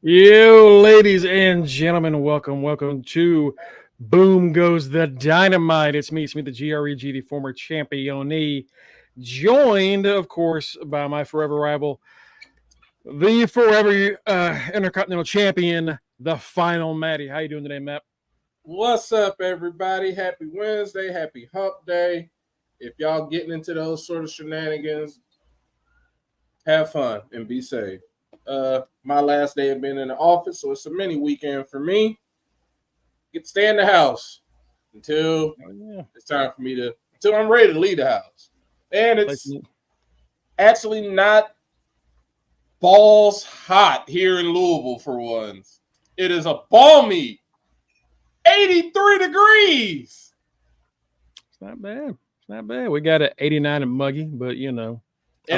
You, ladies and gentlemen, welcome to Boom Goes the Dynamite. It's me, the GREG, the former championee, joined, of course, by my forever rival, the forever Intercontinental Champion, the final Matty. How you doing today, Matt? What's up, everybody? Happy Wednesday, happy hump day. If y'all getting into those sort of shenanigans, have fun and be safe. My last day of being in the office, so it's a mini weekend for me. Get to stay in the house until it's time for me until I'm ready to leave the house. And it's actually not balls hot here in Louisville for once. It is a balmy 83 degrees. It's not bad. It's not bad. We got it 89 and muggy, but I'm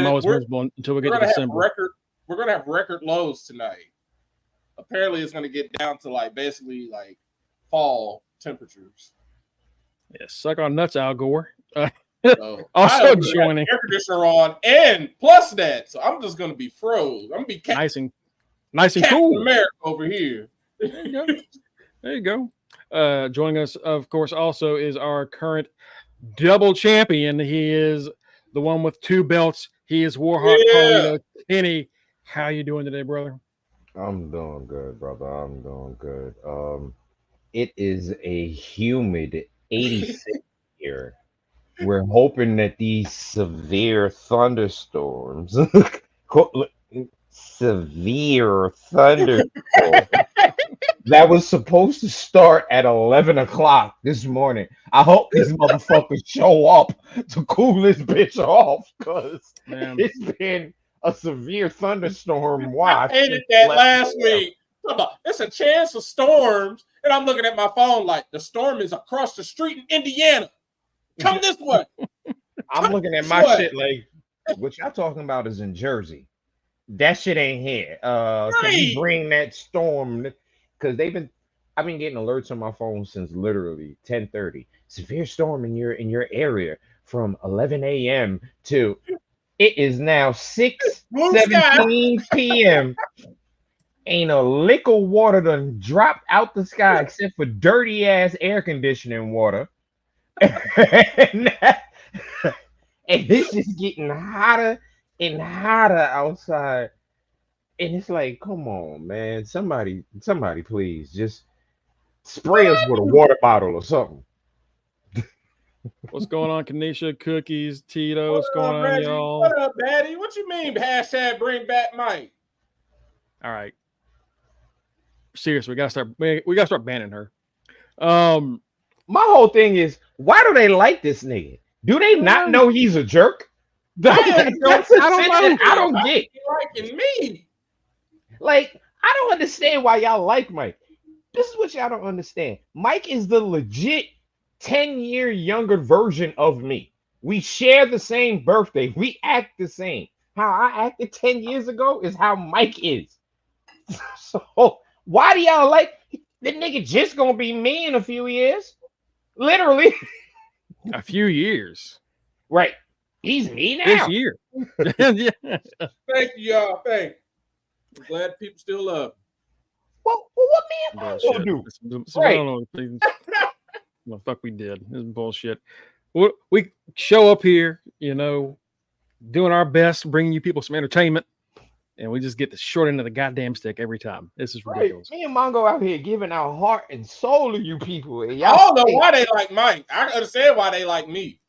always miserable until we get to December. We're gonna have record lows tonight. Apparently, it's gonna get down to basically fall temperatures. Yeah, suck on nuts, Al Gore. So also joining air conditioner on and plus that, so I'm just gonna be froze. I'm gonna be nice and Captain cool. America over here. There you go. Joining us, of course, also is our current double champion. He is the one with two belts. He is Warhawk Carlito Kenny. How you doing today, brother? I'm doing good, brother. I'm doing good. It is a humid 86 here. We're hoping that these severe thunderstorms, that was supposed to start at 11 o'clock this morning. I hope these motherfuckers show up to cool this bitch off, because it's been a severe thunderstorm watch. I hated that last week. It's a chance of storms, and I'm looking at my phone like the storm is across the street in Indiana. Come this way. I'm looking at my shit like, what y'all talking about is in Jersey. That shit ain't here. Can you bring that storm? Because I've been getting alerts on my phone since literally 10:30. Severe storm in your area from 11 a.m. to it is now 6:17 p.m. Ain't a lick of water done dropped out the sky except for dirty ass air conditioning water. And it's just getting hotter and hotter outside. And it's like, come on, man. Somebody please just spray us with a water bottle or something. What's going on, Kanisha? Cookies, Tito, what's going on, Reggie? y'all? What up, Daddy? What you mean, hashtag bring back Mike? All right. Seriously, we gotta start banning her. My whole thing is, why do they like this nigga? Do they not know he's a jerk? I don't get. Liking me. Like, I don't understand why y'all like Mike. This is what y'all don't understand. Mike is the legit 10-year younger version of me. We share the same birthday. We act the same. How I acted 10 years ago is how Mike is. So why do y'all like the nigga? Just gonna be me in a few years? Literally. A few years. Right. He's me now. This year. Yeah. Thank you, y'all. Thank you. I'm glad people still love me. Well, what me and Mongo do? I don't know what the fuck we did. This is bullshit. We show up here, doing our best, bringing you people some entertainment, and we just get the short end of the goddamn stick every time. This is ridiculous. Me and Mongo out here giving our heart and soul to you people. And I don't know why they like Mike. I understand why they like me.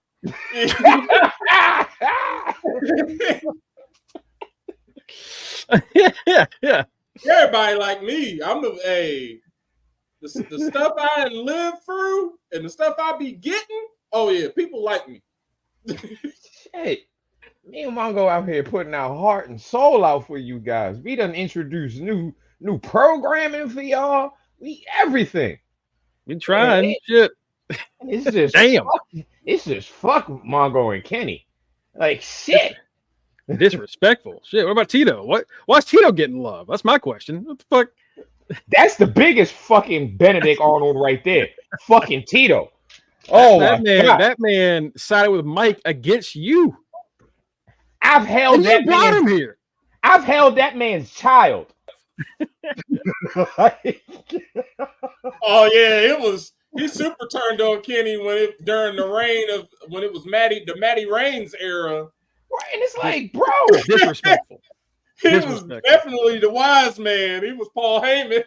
Yeah. Everybody like me. I'm the stuff I live through and the stuff I be getting. Oh yeah, people like me. Shit. Me and Mongo out here putting our heart and soul out for you guys. We done introduced new programming for y'all. We everything. We trying shit. It's just damn. It's just fuck Mongo and Kenny. Like shit. Disrespectful. Shit. What about Tito? Why's Tito getting love? That's my question. What the fuck? That's the biggest fucking Benedict Arnold right there. Fucking Tito. Oh, that man sided with Mike against you. I've held that man here. I've held that man's child. Oh yeah, it was. He super turned on Kenny during the reign of when it was the Matty Reigns era. Right, and it's like, bro, disrespectful. He was definitely the wise man. He was Paul Heyman.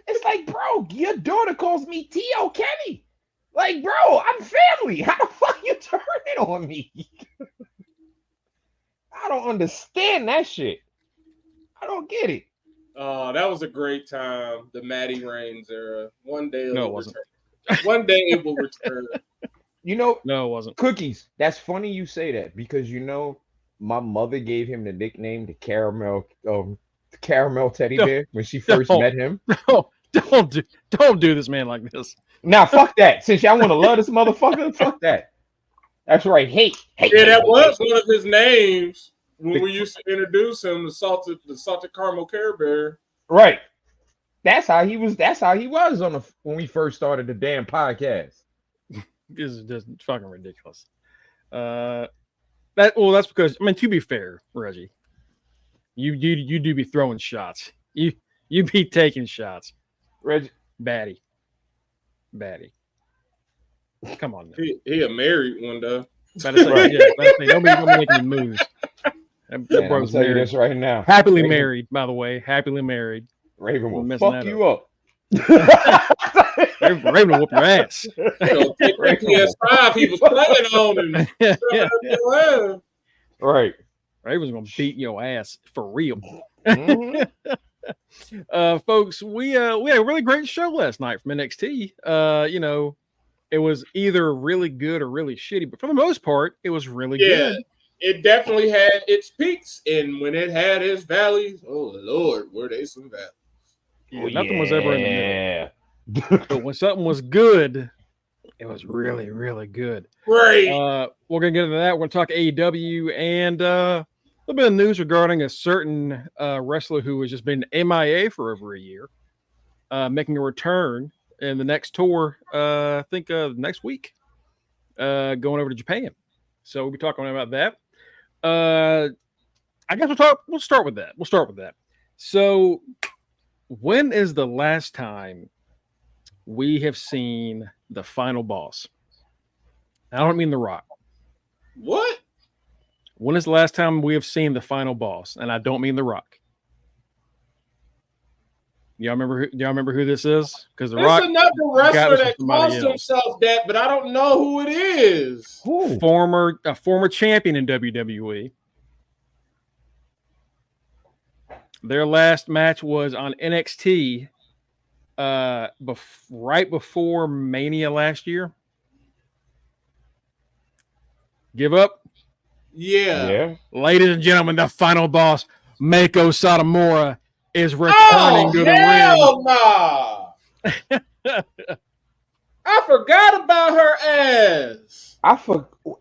It's like, bro, your daughter calls me T.O. Kenny. Like, bro, I'm family. How the fuck you turn it on me? I don't understand that shit. I don't get it. Oh, that was a great time. The Matty Reigns era. One day no, it wasn't. One day it will return. You know, no, it wasn't. Cookies. That's funny you say that because my mother gave him the nickname the caramel teddy bear when she first met him. Don't do this man like this. Nah, fuck that. Since y'all want to love this motherfucker, fuck that. That's right. Hate. Yeah, that was one of his names when we used to introduce him, the salted caramel Care Bear. Right. That's how he was when we first started the damn podcast. This is just fucking ridiculous. That's because to be fair, Reggie, you do be throwing shots. You be taking shots. Reggie, Batty. Come on now. He a married one though. Better say, don't be making moves. That bro's married. This right now. Happily married, by the way. Happily married. Raven will fuck you up. Raven will whoop your ass. Take that PS5 he was playing on. And right. Raven's gonna beat your ass for real. Mm-hmm. Folks, we had a really great show last night from NXT. It was either really good or really shitty, but for the most part, it was really good. It definitely had its peaks, and when it had its valleys, oh Lord, were they some valleys? Nothing was ever in the middle. But when something was good, it was really, really good. Great. We're gonna get into that. We're gonna talk AEW and a little bit of news regarding a certain wrestler who has just been MIA for over a year, making a return in the next tour. I think next week, going over to Japan. So we'll be talking about that. I guess we'll start with that. So when is the last time we have seen the final boss? I don't mean The Rock. What? When is the last time we have seen the final boss? And I don't mean The Rock. Y'all remember who this is? Because The Rock, another wrestler that calls himself that, but I don't know who it is. A former champion in WWE. Their last match was on NXT right before Mania last year. Give up? Yeah. Ladies and gentlemen, the final boss, Mako Satomura, is returning to the ring. Nah. I forgot about her ass.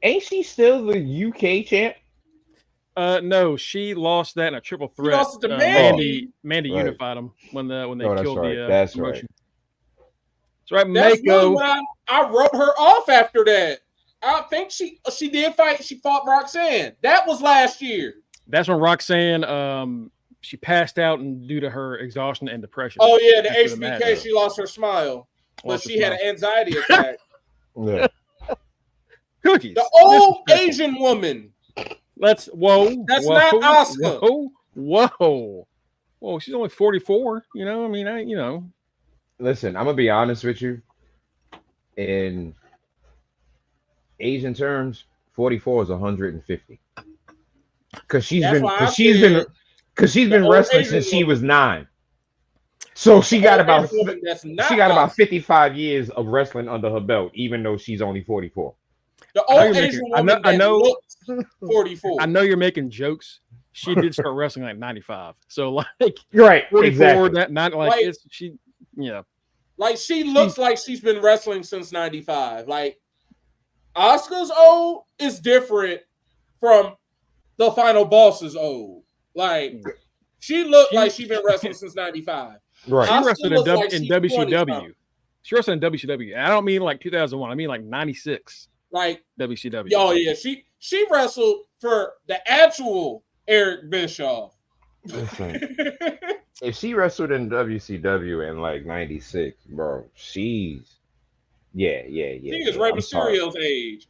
Ain't she still the UK champ? No, she lost that in a triple threat. She lost it to Mandy. Mandy unified them when they killed the that's promotion. Right. That's right. Mako. I wrote her off after that. I think she did fight. She fought Roxanne. That was last year. That's when Roxanne she passed out due to her exhaustion and depression. Oh yeah, the HBK. She lost her smile, but she had an anxiety attack. Yeah. Cookies. The old Asian woman. That's not Asuka. Whoa. She's only 44. Listen, I'm gonna be honest with you. In Asian terms, 44 is 150. Because she's been wrestling since she was 9. So she got about 55 years of wrestling under her belt, even though she's only 44. The old Asian woman I know looks 44. I know you're making jokes. She did start wrestling like 95. So like you're right, 44, exactly. That not like it's she Like she looks like she's been wrestling since 95. Like Asuka's old is different from the final boss's old. Like she looked like she's been wrestling since 95. Right. She wrestled in WCW. She wrestled in WCW. I don't mean like 2001. I mean like 96. Like WCW. Oh yeah, she wrestled for the actual Eric Bischoff. Listen, if she wrestled in WCW in like '96, bro, yeah, She is Rey I'm sorry. Mysterio's age.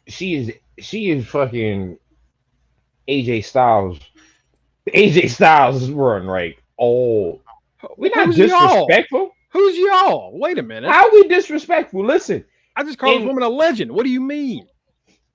She is fucking AJ Styles. AJ Styles run like old. We're not Who's y'all? disrespectful. Who's y'all? Wait a minute. How we disrespectful? Listen, I just called this in woman a legend. What do you mean?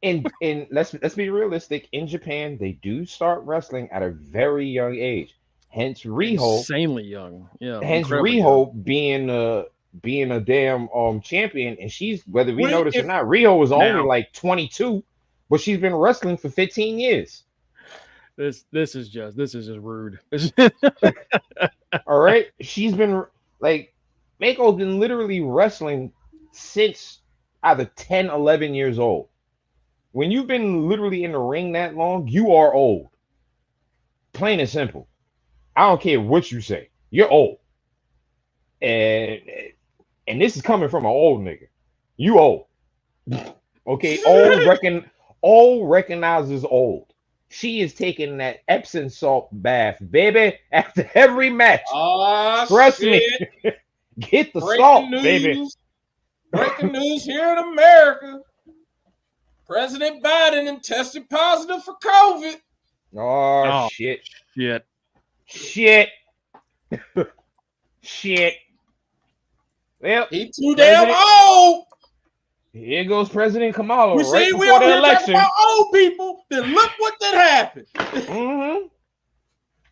in let's be realistic. In Japan, they do start wrestling at a very young age. Hence Riho, Insanely young. Yeah, hence incredibly young. Riho being a damn champion, and she's whether we Wait, notice or not, Riho was only Now. like 22, but she's been wrestling for 15 years. This is just rude. All right, she's been like Mako's been literally wrestling since either 10, 11 years old. When you've been literally in the ring that long, you are old. Plain and simple. I don't care what you say. You're old. And this is coming from an old nigga. You old. Okay, old recognizes old. She is taking that Epsom salt bath, baby, after every match. oh, Trust shit. me. Get the Breaking salt, news. baby. Breaking news here in America. President Biden tested positive for COVID. Oh, shit. Shit. Shit. Well, He too damn old. Here goes President Kamala We right see we before over the here talking election. about old people. Then look what did happen. Mm-hmm.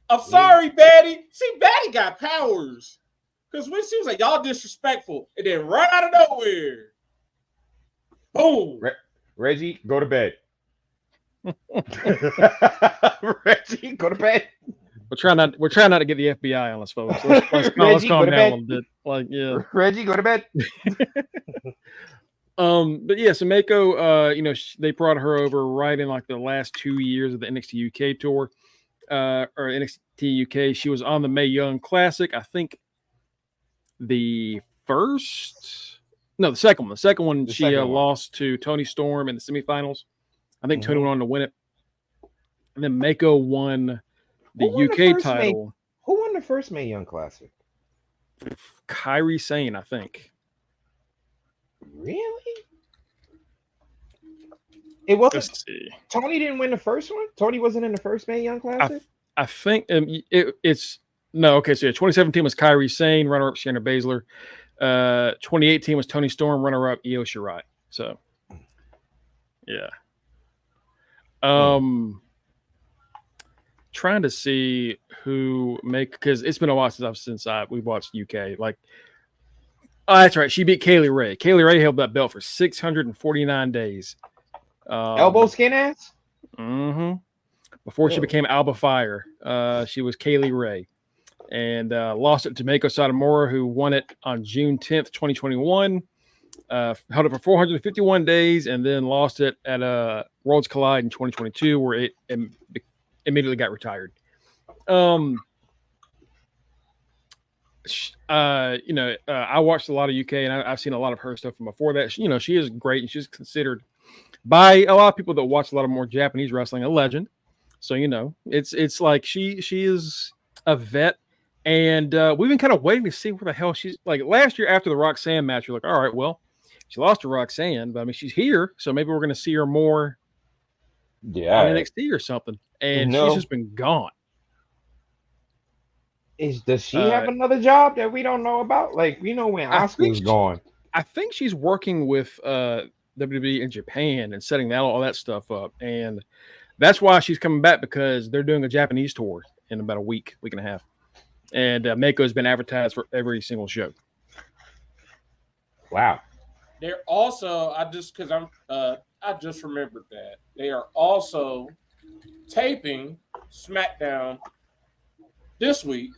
I'm sorry, Batty. See, Batty got powers. Because when she was like, y'all disrespectful, and then right out of nowhere, boom. Reggie, go to bed. Reggie, go to bed. We're trying not to get the FBI on us, folks. Let's Reggie, calm go to down a bed. little bit. Like, yeah. Reggie, go to bed. But yeah, so Mako, they brought her over right in like the last 2 years of the NXT UK tour, or NXT UK. She was on the Mae Young Classic. I think the second one. The second one, she lost to Tony Storm in the semifinals. I think Tony went on to win it. And then Mako won the UK title. Who won the first Mae Young Classic? Kairi Sane, I think. Really? It wasn't. Let's see. Tony didn't win the first one. Tony wasn't in the first Mae Young Classic. I think it's no. Okay, so yeah, 2017 was Kairi Sane, runner-up Shayna Baszler. 2018 was Tony Storm, runner-up Io Shirai. So, yeah. Trying to see who because it's been a while since we've watched UK. Like, oh, that's right. She beat Kaylee Ray. Kaylee Ray held that belt for 649 days. Elbow skin ass? Mm-hmm. Before she became Alba Fire, she was Kaylee Ray. And lost it to Mako Satomura, who won it on June 10th, 2021. Held it for 451 days, and then lost it at Worlds Collide in 2022, where it immediately got retired. I watched a lot of UK, and I've seen a lot of her stuff from before that. She is great, and she's considered by a lot of people that watch a lot of more Japanese wrestling a legend. So it's like she is a vet, and we've been kind of waiting to see where the hell she's. Like last year after the Roxanne match, you're like, all right, well, she lost to Roxanne, but I mean she's here, so maybe we're going to see her more. Yeah, on NXT or something, and she's just been gone. Does she have another job that we don't know about? Like, we know when Asuka's gone. I think she's working with WWE in Japan and setting all that stuff up, and that's why she's coming back, because they're doing a Japanese tour in about a week and a half, and Mako's been advertised for every single show. Wow. They're also I just remembered that they are also taping SmackDown this week.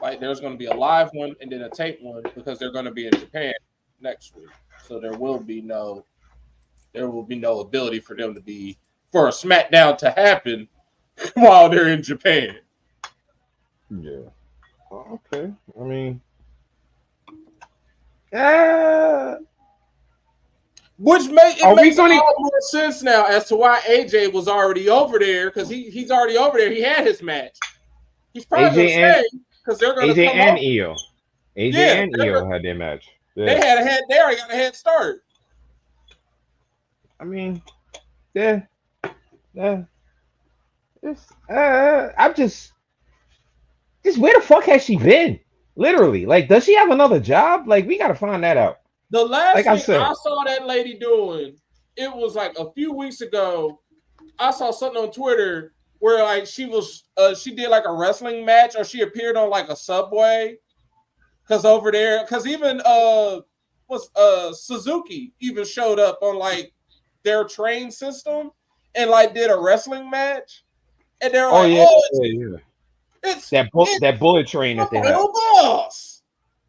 Like there's going to be a live one and then a tape one, because they're going to be in Japan next week. So there will be no ability for them for a SmackDown to happen while they're in Japan. Yeah. Okay. I mean, Which makes all more sense now as to why AJ was already over there, because he's already over there. He had his match. He's probably going to stay because they're going to AJ come and up. EO. AJ and EO had their match. Yeah. They already got a head start. I mean, yeah. I'm just where the fuck has she been? Literally, like, does she have another job? Like, we gotta find that out. The last thing I saw that lady doing, it was like a few weeks ago. I saw something on Twitter where like she did like a wrestling match, or she appeared on like a subway. Because over there, because even Suzuki even showed up on like their train system and like did a wrestling match, and they're like, it's that bullet train that they have. Boss.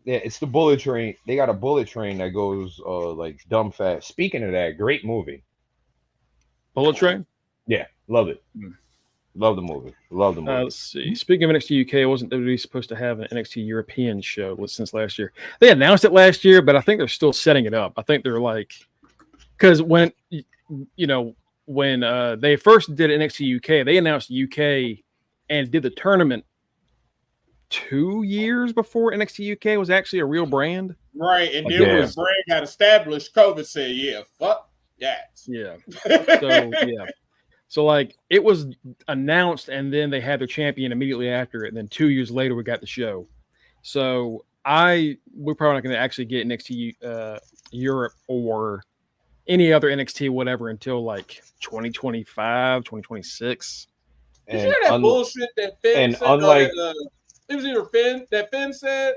Yeah, it's the bullet train. They got a bullet train that goes like dumb fast. Speaking of that, great movie. Bullet Train? Yeah, love it. Love the movie. Love the movie. Let's see. Speaking of NXT UK, wasn't WWE supposed to have an NXT European show since last year? They announced it last year, but I think they're still setting it up. I think they're like, because when they first did NXT UK, they announced UK and did the tournament 2 years before NXT UK was actually a real brand. Right, and then when the brand got established, COVID said, "Yeah, fuck that." Yeah. So yeah. So like it was announced, and then they had their champion immediately after it, and then 2 years later we got the show. So we're probably not going to actually get NXT Europe or any other NXT whatever until like 2025, 2026. Did you hear that bullshit that Finn said? It was either Finn said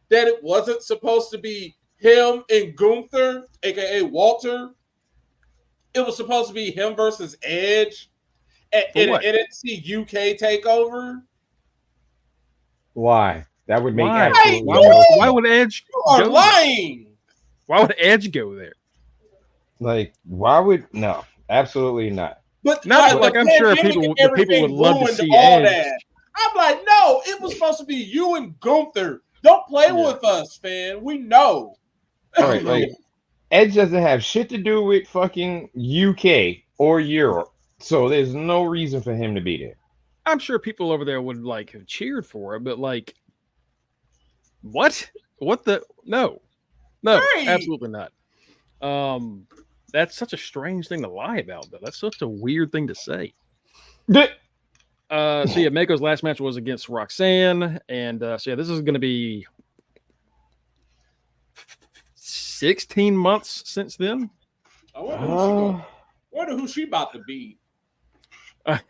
that it wasn't supposed to be him and Gunther, aka Walter. It was supposed to be him versus Edge in an NXT UK takeover. Why? That would make why would Edge? You are lying. Why would Edge go there? Like, why would no? Absolutely not. But not like I'm sure people would love to see Edge. That. I'm like, no, it was supposed to be you and Gunther. Don't play with us, fan. We know. All right, like Edge doesn't have shit to do with fucking UK or Europe, so there's no reason for him to be there. I'm sure people over there would like have cheered for it, but like, what? What the? No, absolutely not. That's such a strange thing to lie about, though. That's such a weird thing to say. So yeah, Mako's last match was against Roxanne, and so yeah, this is going to be 16 months since then. I wonder who she about to be.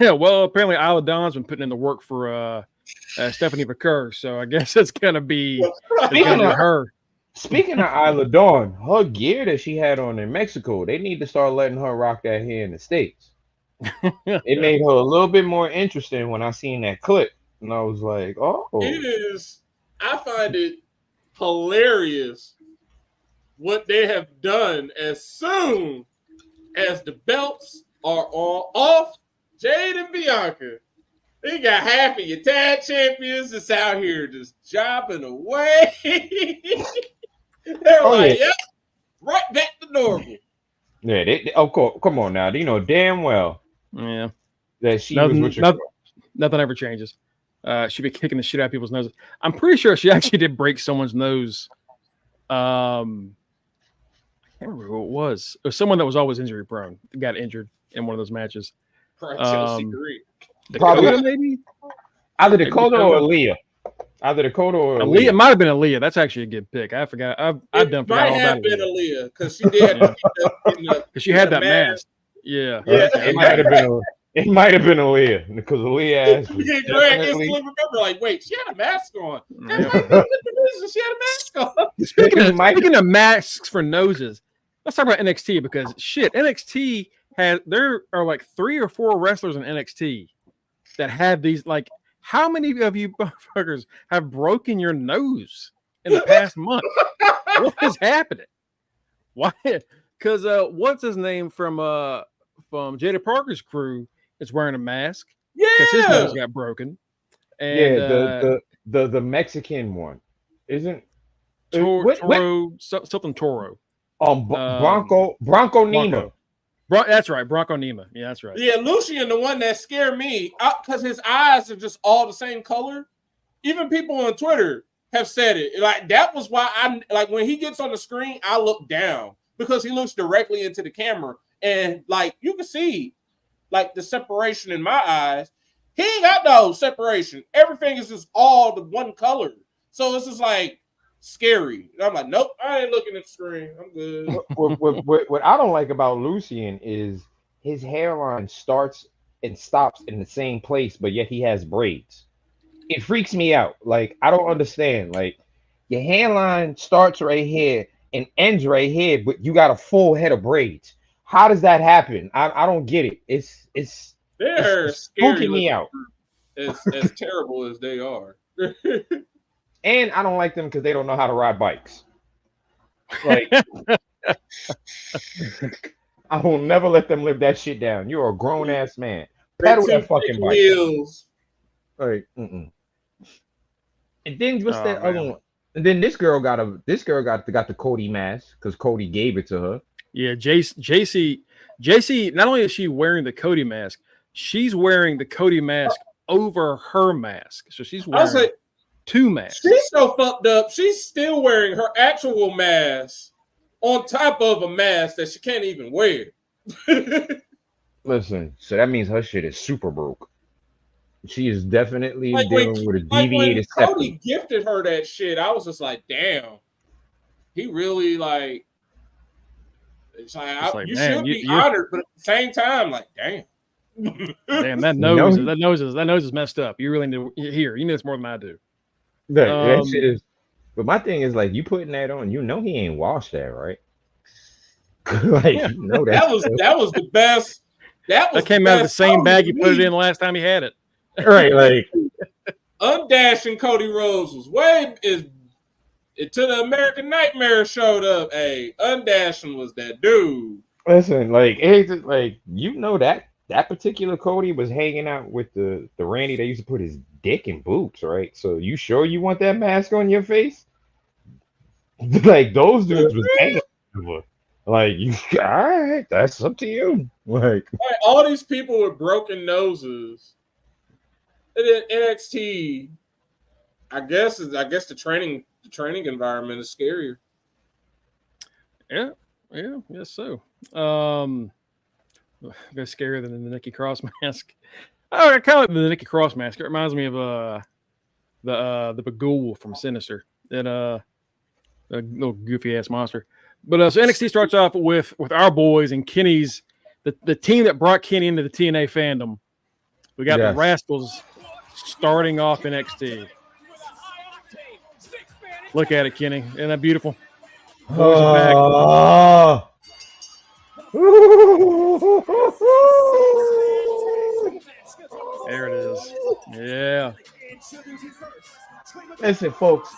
Yeah, well, apparently Isla Dawn's been putting in the work for Stephanie McCurr, so I guess it's going to be her. Speaking of Isla Dawn, her gear that she had on in Mexico, they need to start letting her rock that here in the States. It made her a little bit more interesting when I seen that clip, and I was like, "Oh, it is." I find it hilarious what they have done as soon as the belts are off. Jade and Bianca, they got half of your tag champions that's out here just jobbing away. They're like, "Yep, right back to normal." Yeah, they of course. Come on now, you know damn well. Yeah, that she was with nothing ever changes. She'd be kicking the shit out of people's noses. I'm pretty sure she actually did break someone's nose. I can't remember who it was. It was someone that was always injury prone. Got injured in one of those matches. Chelsea Green. Dakota, maybe? Either Dakota or Aaliyah. Either Dakota or Aaliyah. It might have been Aaliyah. That's actually a good pick. I forgot. I've done forgot all about it. Might have been Aaliyah because she did. Because she had that mask. Yeah. It might have been. It might have been Aaliyah because Aaliyah asked. Yeah, Greg instantly remember. Like, wait, she had a mask on. That might be the reason she had a mask on. Speaking of masks for noses, let's talk about NXT because shit, NXT there are like 3 or 4 wrestlers in NXT that have these. Like, how many of you motherfuckers have broken your nose in the past month? What is happening? Why? Because what's his name from Jada Parker's crew is wearing a mask. Yeah, because his nose got broken. And, the Mexican one isn't Toro, something Toro. Bronco Nima. That's right, Bronco Nima. Yeah, that's right. Yeah, Lucian, the one that scared me, because his eyes are just all the same color. Even people on Twitter have said it. Like, that was why I like when he gets on the screen, I look down because he looks directly into the camera, and like you can see, like the separation in my eyes. He ain't got no separation. Everything is just all the one color. So it's just like scary. And I'm like, nope, I ain't looking at the screen. I'm good. What I don't like about Lucian is his hairline starts and stops in the same place, but yet he has braids. It freaks me out. Like, I don't understand. Like, your hairline starts right here and ends right here, but you got a full head of braids. How does that happen? I don't get it. It's spooking me out. As terrible as they are. And I don't like them because they don't know how to ride bikes. Like, I will never let them live that shit down. You're a grown ass man. Pedal that fucking bike. Wheels. Like, And then what's that other one? And then this girl got the Cody mask because Cody gave it to her. Yeah, JC. Not only is she wearing the Cody mask, she's wearing the Cody mask over her mask. So she's wearing two masks. She's so fucked up. She's still wearing her actual mask on top of a mask that she can't even wear. Listen, so that means her shit is super broke. She is definitely dealing with a deviated septum. Cody gifted her that shit. I was just like, damn. He really like. It's like, you should be honored, but at the same time, like, damn. Damn, that nose is messed up. You really need to hear. You know it's more than I do. That shit is. But my thing is, like, you putting that on, you know he ain't washed that, right? Like, you know that was the best. That came out of the same bag you put it in the last time he had it. Right, like Undashing Cody Rhodes was until the American Nightmare showed up. Hey, Undashing was that dude. Listen, like you know that particular Cody was hanging out with the Randy that used to put his dick in boots, right? So you sure you want that mask on your face? Like those dudes was hanging over. Like, all right, that's up to you. Like all these people with broken noses. And then NXT, I guess the training environment is scarier. Yeah, yes so. That's scarier than the Nikki Cross mask. Oh, I kind of like the Nikki Cross mask. It reminds me of the Bagul from Sinister. That a little goofy ass monster. But so NXT starts off with our boys and Kenny's the team that brought Kenny into the TNA fandom. We got the Rascals starting off NXT. Look at it, Kenny. Isn't that beautiful? Boys are back. There it is. Yeah. Listen, folks,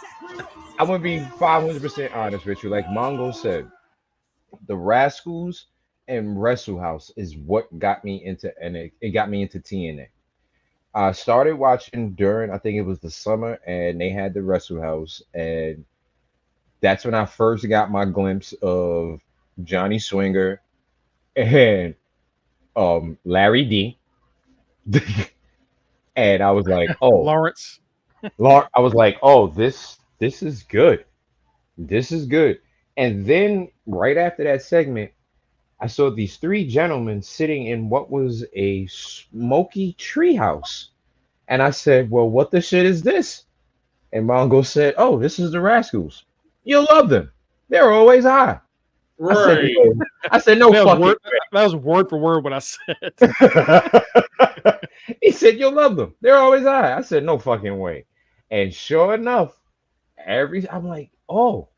I'm going to be 500% honest with you. Like Mongo said, the Rascals and Wrestle House is what got me into NXT. It got me into TNA. I started watching during, I think it was the summer, and they had the Wrestle House, and that's when I first got my glimpse of Johnny Swinger and Larry D. And I was like, oh, Lawrence. I was like, oh, this is good. This is good. And then right after that segment, I saw these three gentlemen sitting in what was a smoky treehouse. And I said, well, what the shit is this? And Mongo said, oh, this is the Rascals. You'll love them. They're always high. Right. I said, no fucking way. That was word for word what I said. He said, you'll love them. They're always high. I said, no fucking way. And sure enough, I'm like, oh,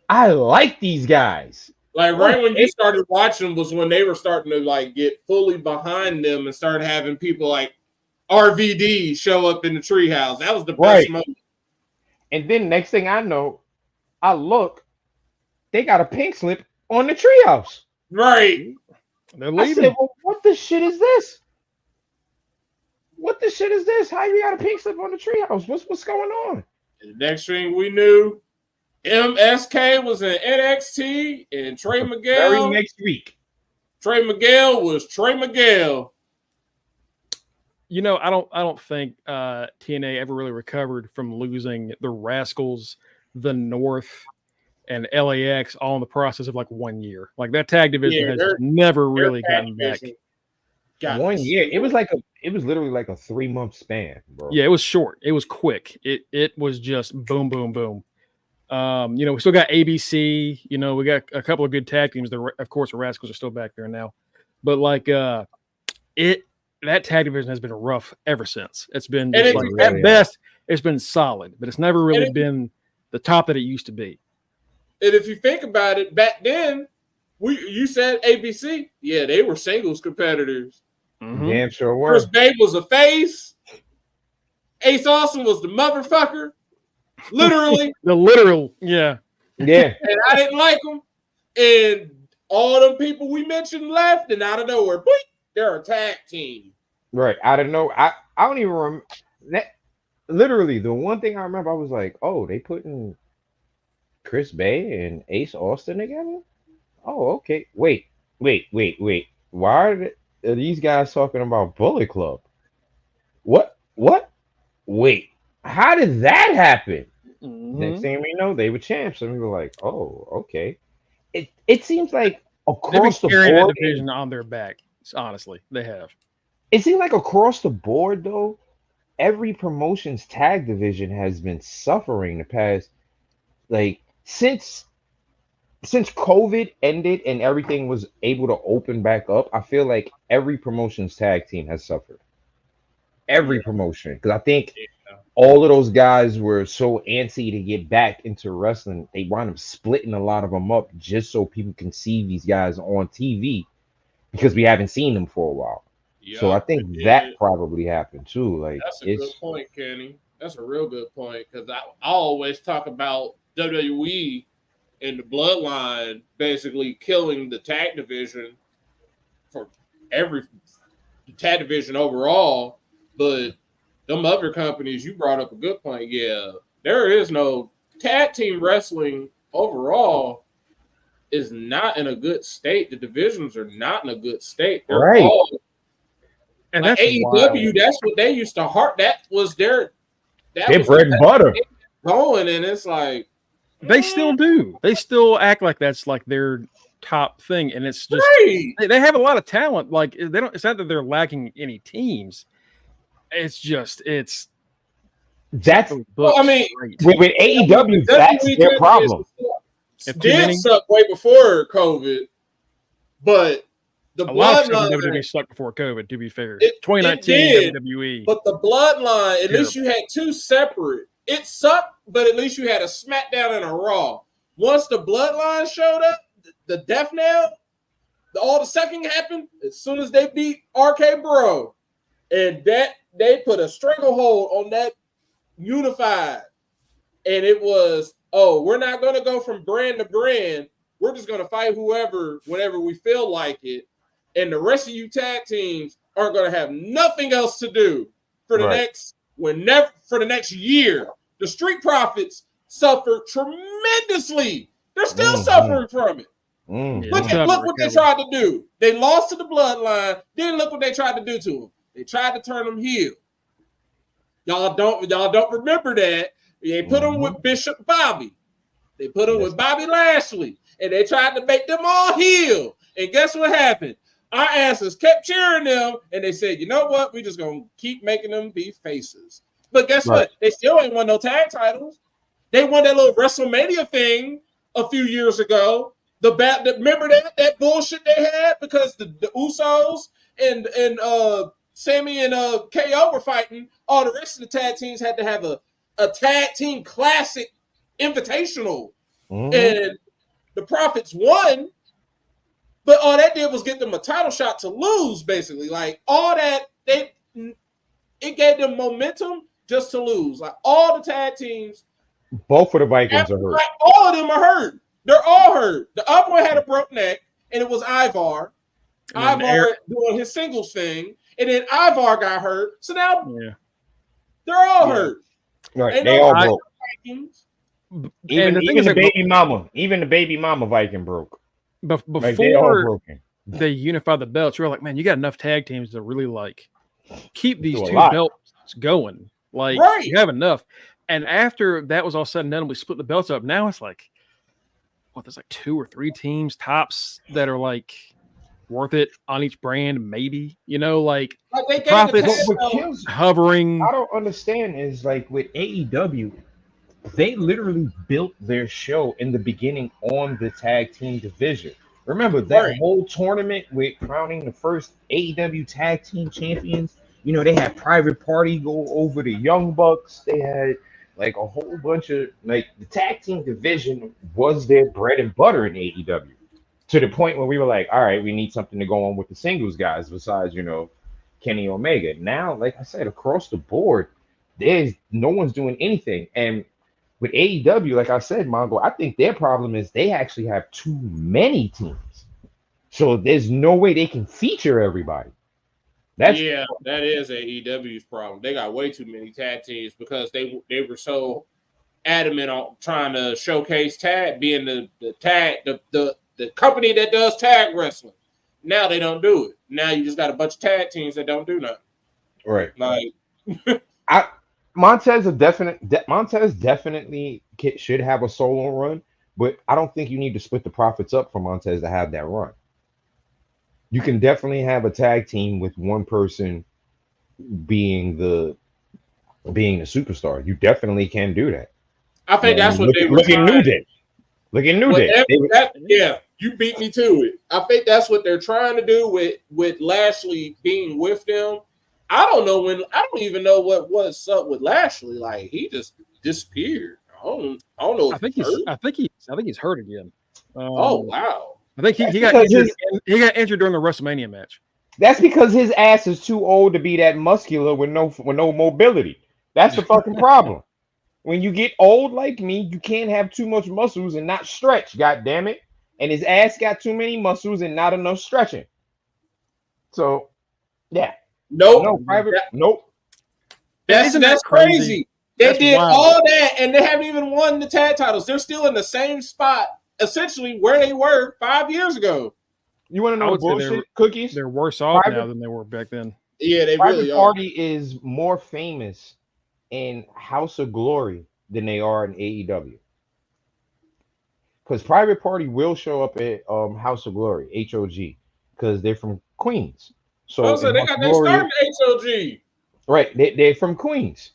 I like these guys. Like right when you started watching was when they were starting to like get fully behind them and start having people like RVD show up in the treehouse. That was the best moment. And then next thing I know, I look, they got a pink slip on the treehouse. Right. They're leaving. I said, well, what the shit is this? What the shit is this? How you got a pink slip on the treehouse? What's going on? And the next thing we knew, MSK was in NXT, and Trey Very Miguel. next week. Trey Miguel was Trey Miguel. You know, I don't think TNA ever really recovered from losing the Rascals, the North, and LAX all in the process of like 1 year. Like that tag division has never really gotten back. 1 year. It was literally like a 3-month span, bro. Yeah, it was short. It was quick. It was just boom, boom, boom. You know, we still got ABC. You know, we got a couple of good tag teams. Of course, the Rascals are still back there now, but like that tag division has been rough ever since. It's been just like, at best, it's been solid, but it's never really been the top that it used to be. And if you think about it, back then, you said ABC. Yeah, they were singles competitors. Mm-hmm. Damn sure were. Chris Babe was a face. Ace Austin was the motherfucker. Literally. The literal, yeah. Yeah. And I didn't like them. And all them people we mentioned left, and out of nowhere, boing, they're a tag team. Right. I don't know. I don't even remember that. Literally, the one thing I remember, I was like, oh, they putting Chris Bay and Ace Austin together? Oh, okay. Wait. Why are these guys talking about Bullet Club? What? Wait. How did that happen? Mm-hmm. Next thing we know, they were champs, and we were like, "Oh, okay." It seems like across the board, that division on their back. Honestly, they have. It seems like across the board, though, every promotion's tag division has been suffering the past, like since COVID ended and everything was able to open back up. I feel like every promotion's tag team has suffered. Every promotion, because I think all of those guys were so antsy to get back into wrestling, they wound up splitting a lot of them up just so people can see these guys on TV because we haven't seen them for a while. Yep, so I think that probably happened too. Like that's a good point, Kenny. That's a real good point because I always talk about WWE and the Bloodline basically killing the tag division for every tag division overall, but them other companies, you brought up a good point. Yeah, there is no tag team wrestling overall is not in a good state. The divisions are not in a good state. They're right. All, and like that's AEW, wild. That's what they used to heart. That was their bread and butter. Going, and it's like they still do. They still act like that's like their top thing, and it's just they have a lot of talent. Like they don't. It's not that they're lacking any teams. It's just that's. Well, I mean, with AEW, that's their problem. It did suck way before COVID, but the Bloodline WWE sucked before COVID. To be fair, 2019 WWE. But the Bloodline, at least you had two separate. It sucked, but at least you had a SmackDown and a Raw. Once the Bloodline showed up, the Death Nail, all the sucking happened as soon as they beat RK Bro, and that they put a stranglehold on that unified, and it was, oh, we're not going to go from brand to brand. We're just going to fight whoever whenever we feel like it, and the rest of you tag teams aren't going to have nothing else to do for the next year. The Street Profits suffered tremendously. They're still suffering from it. Look what they tried to do. They lost to the Bloodline. Then look what they tried to do to them. They tried to turn them heel. Y'all don't remember that. They put them with Bishop Bobby. They put them with Bobby Lashley, and they tried to make them all heel. And guess what happened? Our asses kept cheering them, and they said, you know what? We're just going to keep making them be faces. But guess what? They still ain't won no tag titles. They won that little WrestleMania thing a few years ago. Remember that bullshit they had because the Usos and Sammy and KO were fighting. All the rest of the tag teams had to have a tag team classic invitational. And the Profits won. But all that did was get them a title shot to lose, basically. Like all that, it gave them momentum just to lose. Like all the tag teams. Both of the Vikings are hurt. Like, all of them are hurt. They're all hurt. The other one had a broke neck, and it was Ivar. Ivar doing his singles thing, and then Ivar got hurt. So now they're all hurt. Right, they all broke. Even the baby mama Viking broke. Before like, they all broken. They unified the belts. You're like, man, you got enough tag teams to really like keep these two belts going. Like, you have enough. And after that was all said and done, we split the belts up. Now it's like, there's like 2 or 3 teams tops that are like worth it on each brand, maybe, like they profits hovering. I don't understand is like with AEW, they literally built their show in the beginning on the tag team division. Remember that whole tournament with crowning the first AEW tag team champions? They had Private Party go over the Young Bucks. They had like a whole bunch of like the tag team division was their bread and butter in AEW. To the point where we were like, all right, we need something to go on with the singles guys besides, Kenny Omega. Now, like I said, across the board, there's no one's doing anything. And with AEW, like I said, Mongo, I think their problem is they actually have too many teams. So there's no way they can feature everybody. That is AEW's problem. They got way too many tag teams because they were so adamant on trying to showcase tag being the company that does tag wrestling. Now they don't do it. Now you just got a bunch of tag teams that don't do nothing. Right. Like Montez definitely should have a solo run, but I don't think you need to split the profits up for Montez to have that run. You can definitely have a tag team with one person being the superstar. You definitely can do that. I think that's what they were look at New Day. Look at New Day. You beat me to it. I think that's what they're trying to do with Lashley being with them. I don't even know what's up with Lashley. Like he just disappeared. I don't know. I think he's hurt again. Oh wow. I think he got injured. He got injured during the WrestleMania match. That's because his ass is too old to be that muscular with no mobility. That's the fucking problem. When you get old like me, you can't have too much muscles and not stretch. God damn it! And his ass got too many muscles and not enough stretching. So, yeah. Nope. That's crazy. They did all that and they haven't even won the tag titles. They're still in the same spot, essentially where they were 5 years ago. You want to know bullshit cookies? They're worse off now than they were back then. Yeah, they Private really are. Party is more famous in House of Glory than they are in AEW. Because Private Party will show up at House of Glory, HOG, because they're from Queens. So they started HOG. Right, they're from Queens.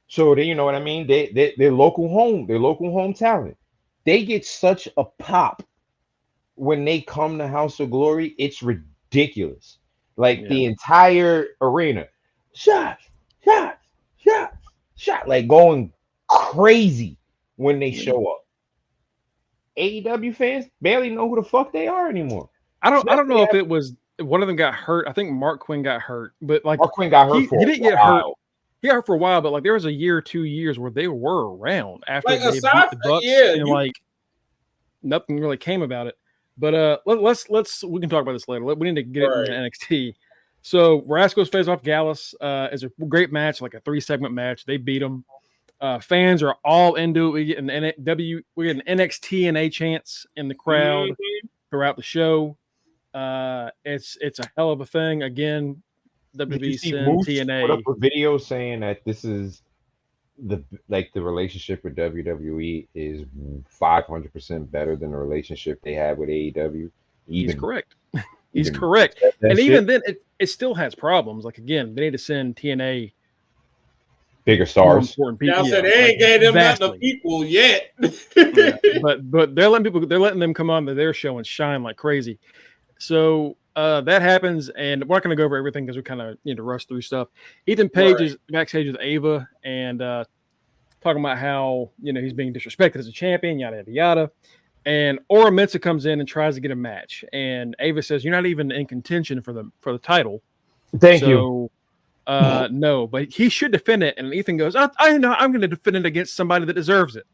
So you know what I mean? They're local home talent. They get such a pop when they come to House of Glory. It's ridiculous. Like the entire arena, shot, like going crazy when they show up. AEW fans barely know who the fuck they are anymore. I don't know if it was one of them got hurt. I think Mark Quinn got hurt, but like Mark Quinn got hurt. He didn't get hurt. He got hurt for a while, but like there was a year or 2 years where they were around after they beat the Bucks, and like nothing really came about it. But let's we can talk about this later. We need to get it into NXT. So Rascals face off Gallus. It's a great match, like a 3-segment match. They beat them. Fans are all into it. We get an NXT and a chance in the crowd throughout the show. It's a hell of a thing. Again, WWE send TNA. Put up a video saying that this is the relationship with WWE is 500% better than the relationship they had with AEW. He's correct. He's correct. And even then, it still has problems. Like again, they need to send TNA bigger stars. Now said they ain't gave them nothing equal yet. but they're letting them come on to their show and shine like crazy. So that happens, and we're not going to go over everything because we kind of need to rush through stuff. Ethan Page is backstage with Ava and talking about how he's being disrespected as a champion, yada yada yada. And Ora Mensah comes in and tries to get a match, and Ava says, "You're not even in contention for the title." Thank you. No, but he should defend it. And Ethan goes, I know I'm going to defend it against somebody that deserves it.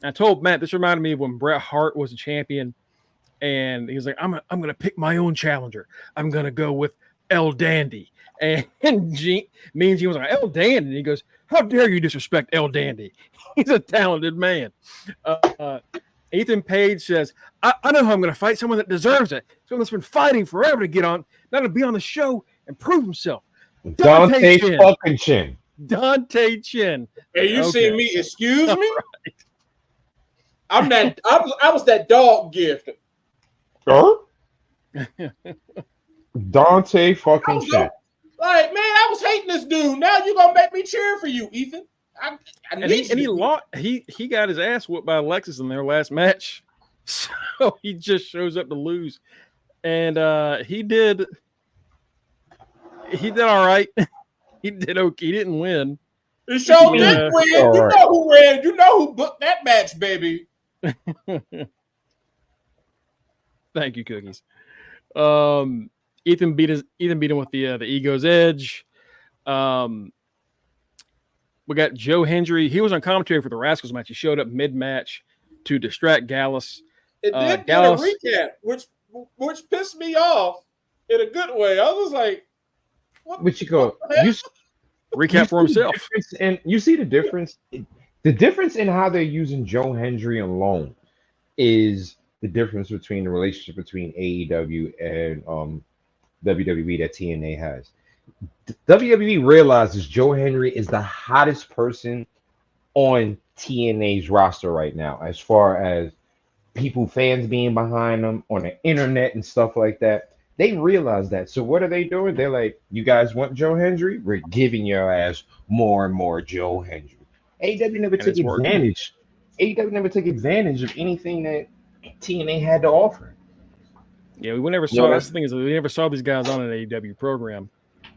And I told Matt, this reminded me of when Bret Hart was a champion. And he's like, I'm going to pick my own challenger. I'm going to go with El Dandy. And me and Gene was like, El Dandy. And he goes, how dare you disrespect El Dandy? He's a talented man. Ethan Page says, I know how I'm going to fight someone that deserves it. Someone that's been fighting forever to get on, now to be on the show and prove himself. Dante fucking Chin. Dante Chin. Hey, you see me? Excuse me. Right. I was that dog gift. Huh? Dante fucking Chin. Like, man, I was hating this dude. Now you're gonna make me cheer for you, Ethan. He got his ass whooped by Alexis in their last match, so he just shows up to lose, and he did all right. He did okay. He didn't win. It sure did win. You know who ran. You know who booked that match, baby. Thank you, Cookies. Ethan beat him with the Ego's Edge. We got Joe Hendry. He was on commentary for the Rascals match. He showed up mid-match to distract Gallus. It did get a recap, which pissed me off in a good way. I was like, "What?" Which you go recap for himself. And you see the difference. The difference in how they're using Joe Hendry alone is the difference between the relationship between AEW and WWE that TNA has. WWE realizes Joe Hendry is the hottest person on TNA's roster right now, as far as fans being behind them on the internet and stuff like that. They realize that. So what are they doing? They're like, you guys want Joe Hendry? We're giving your ass more and more Joe Hendry. AEW never took advantage. AEW never took advantage of anything that TNA had to offer. Yeah, we never saw. That's the thing, is we never saw these guys on an AEW program.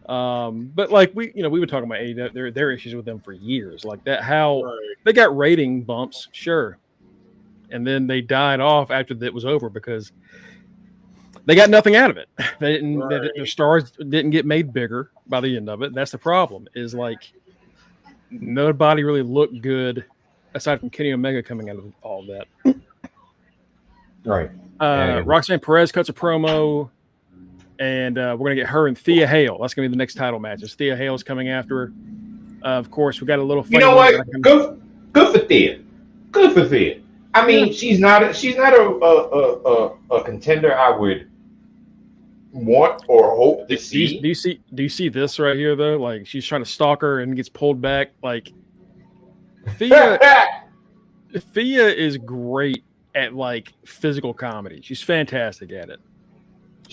But like we were talking about AEW, their issues with them for years, like that. How they got rating bumps, sure, and then they died off after that was over because they got nothing out of it. They didn't. Their stars didn't get made bigger by the end of it. That's the problem. Is like nobody really looked good aside from Kenny Omega coming out of all of that. Right. Roxanne Perez cuts a promo, and we're going to get her and Thea Hale. That's going to be the next title match. As Thea Hale's coming after her. Of course, we got a little. You know what? Good for Thea. Good for Thea. I mean, she's not a contender I would want or hope to see. Do you see this right here though? Like she's trying to stalk her and gets pulled back. Like Thea is great at like physical comedy. She's fantastic at it.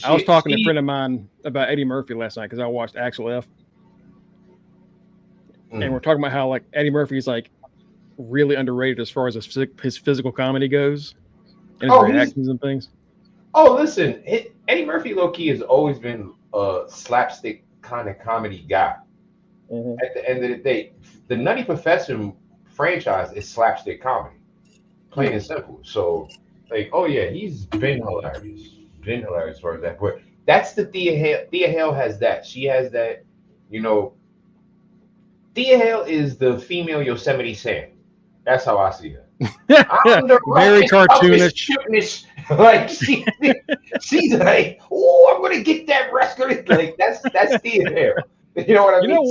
I was talking to a friend of mine about Eddie Murphy last night because I watched Axel F. And we're talking about how like Eddie Murphy is like really underrated as far as his physical comedy goes and his reactions and things. Oh, listen, Eddie Murphy low-key has always been a slapstick kind of comedy guy. Mm-hmm. At the end of the day, the Nutty Professor franchise is slapstick comedy. Plain and simple. So, like, oh yeah, he's been hilarious. Been hilarious as far as that. But that's the Thea Hale. Thea Hale has that. She has that, Thea Hale is the female Yosemite Sam. That's how I see her. Very cartoonish. Like she's like, oh, I'm gonna get that wrestler. Like that's Thea Hale. You know what I mean?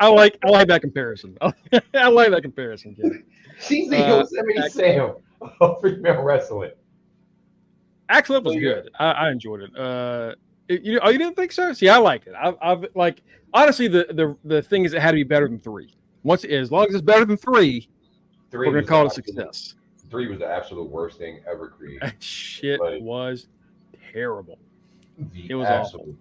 I like that comparison. I like that comparison, Jim. She's the Yosemite Sam of female wrestling. Axel was good. I enjoyed it. You didn't think so? See, I liked it. I've like honestly the thing is it had to be better than 3. As long as it's better than 3, we're gonna call it a success. 3 was the absolute worst thing ever created. That shit was terrible. It was awful.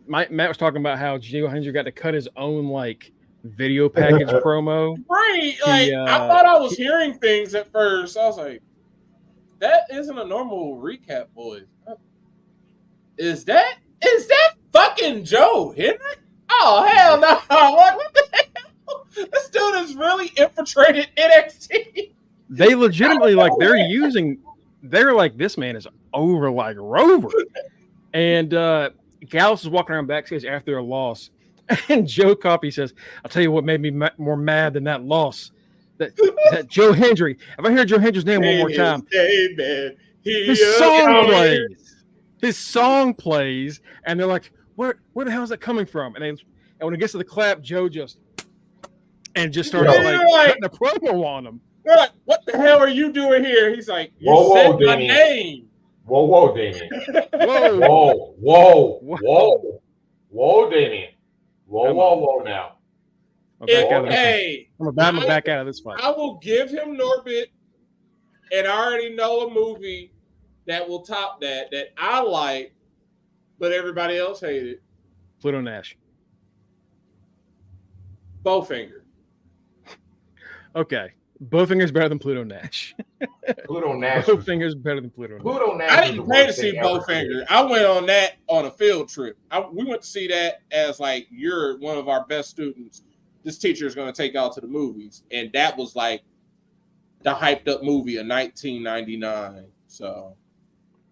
Matt was talking about how Joe Hendry got to cut his own like video package promo. Right. Like I thought I was hearing things at first. I was like, that isn't a normal recap, boys. Is that fucking Joe Hendry? Oh hell no. What the hell? This dude is really infiltrated NXT. They legitimately they're like, this man is over like Rover. And Gallus is walking around backstage after their loss. And Joe Coffey says, I'll tell you what made me more mad than that loss. That Joe Hendry. If I hear Joe Hendry's name one more time, his song plays. His song plays, and they're like, "Where the hell is that coming from?" And when it gets to the clap, Joe just starts cutting a promo on him. They're like, "What the hell are you doing here?" He's like, "You whoa, said my name." Whoa, Damien. Whoa. Whoa, Damien. Whoa now. I'm gonna back out of this fight. I will give him Norbit, and I already know a movie that will top that I like, but everybody else hated. Pluto Nash. Bowfinger. Okay. Bowfinger's better than Pluto Nash. Bowfinger's better than Pluto Nash. Pluto Nash. I didn't pay to see Bowfinger. I went on that on a field trip. We went to see that as like, you're one of our best students. This teacher is going to take out to the movies. And that was like the hyped up movie of 1999. So.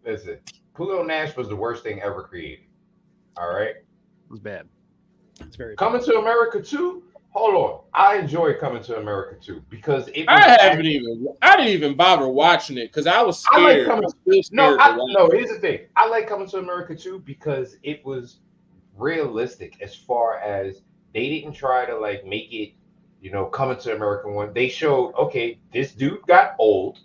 Listen, Pluto Nash was the worst thing ever created. All right? It was bad. It's very Coming bad. to America 2. Hold on. I enjoy Coming to America 2 because I didn't even bother watching it because I was scared. Here's the thing. I like Coming to America 2 because it was realistic as far as they didn't try to like make it, Coming to America 1. They showed, okay, this dude got old.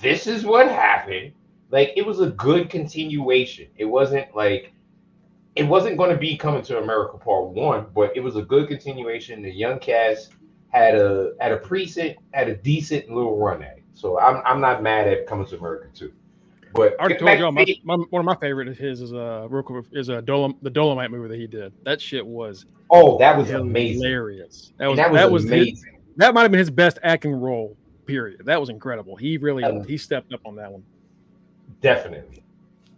This is what happened. Like, it was a good continuation. It wasn't going to be Coming to America Part 1, but it was a good continuation. The young cast had a decent little run at it. So I'm not mad at Coming to America 2. But I already told y'all one of my favorite of his is the Dolomite movie that he did. That shit was that was amazing. Hilarious. That was amazing. That might have been his best acting role, period. That was incredible. He really he stepped up on that one. Definitely.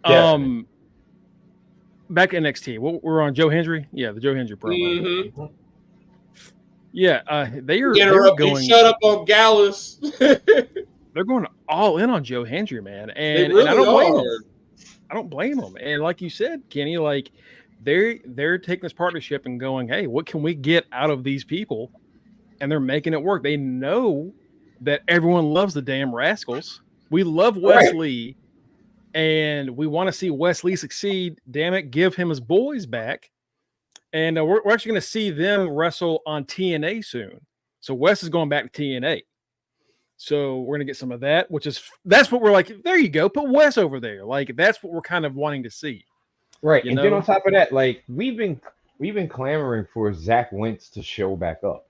Back to NXT. We're on Joe Hendry. Yeah, the Joe Hendry promo. Mm-hmm. Yeah, they're going. Shut up on Gallus. They're going all in on Joe Hendry, man, and I don't blame them. I don't blame them. And like you said, Kenny, like they're taking this partnership and going, hey, what can we get out of these people? And they're making it work. They know that everyone loves the damn Rascals. We love Wesley. And we want to see Wesley succeed. Damn it, give him his boys back. And we're actually going to see them wrestle on TNA soon. So Wes is going back to TNA. So we're going to get some of that, that's what we're like, there you go, put Wes over there. Like, that's what we're kind of wanting to see. Right. And then on top of that, like, we've been clamoring for Zach Wentz to show back up.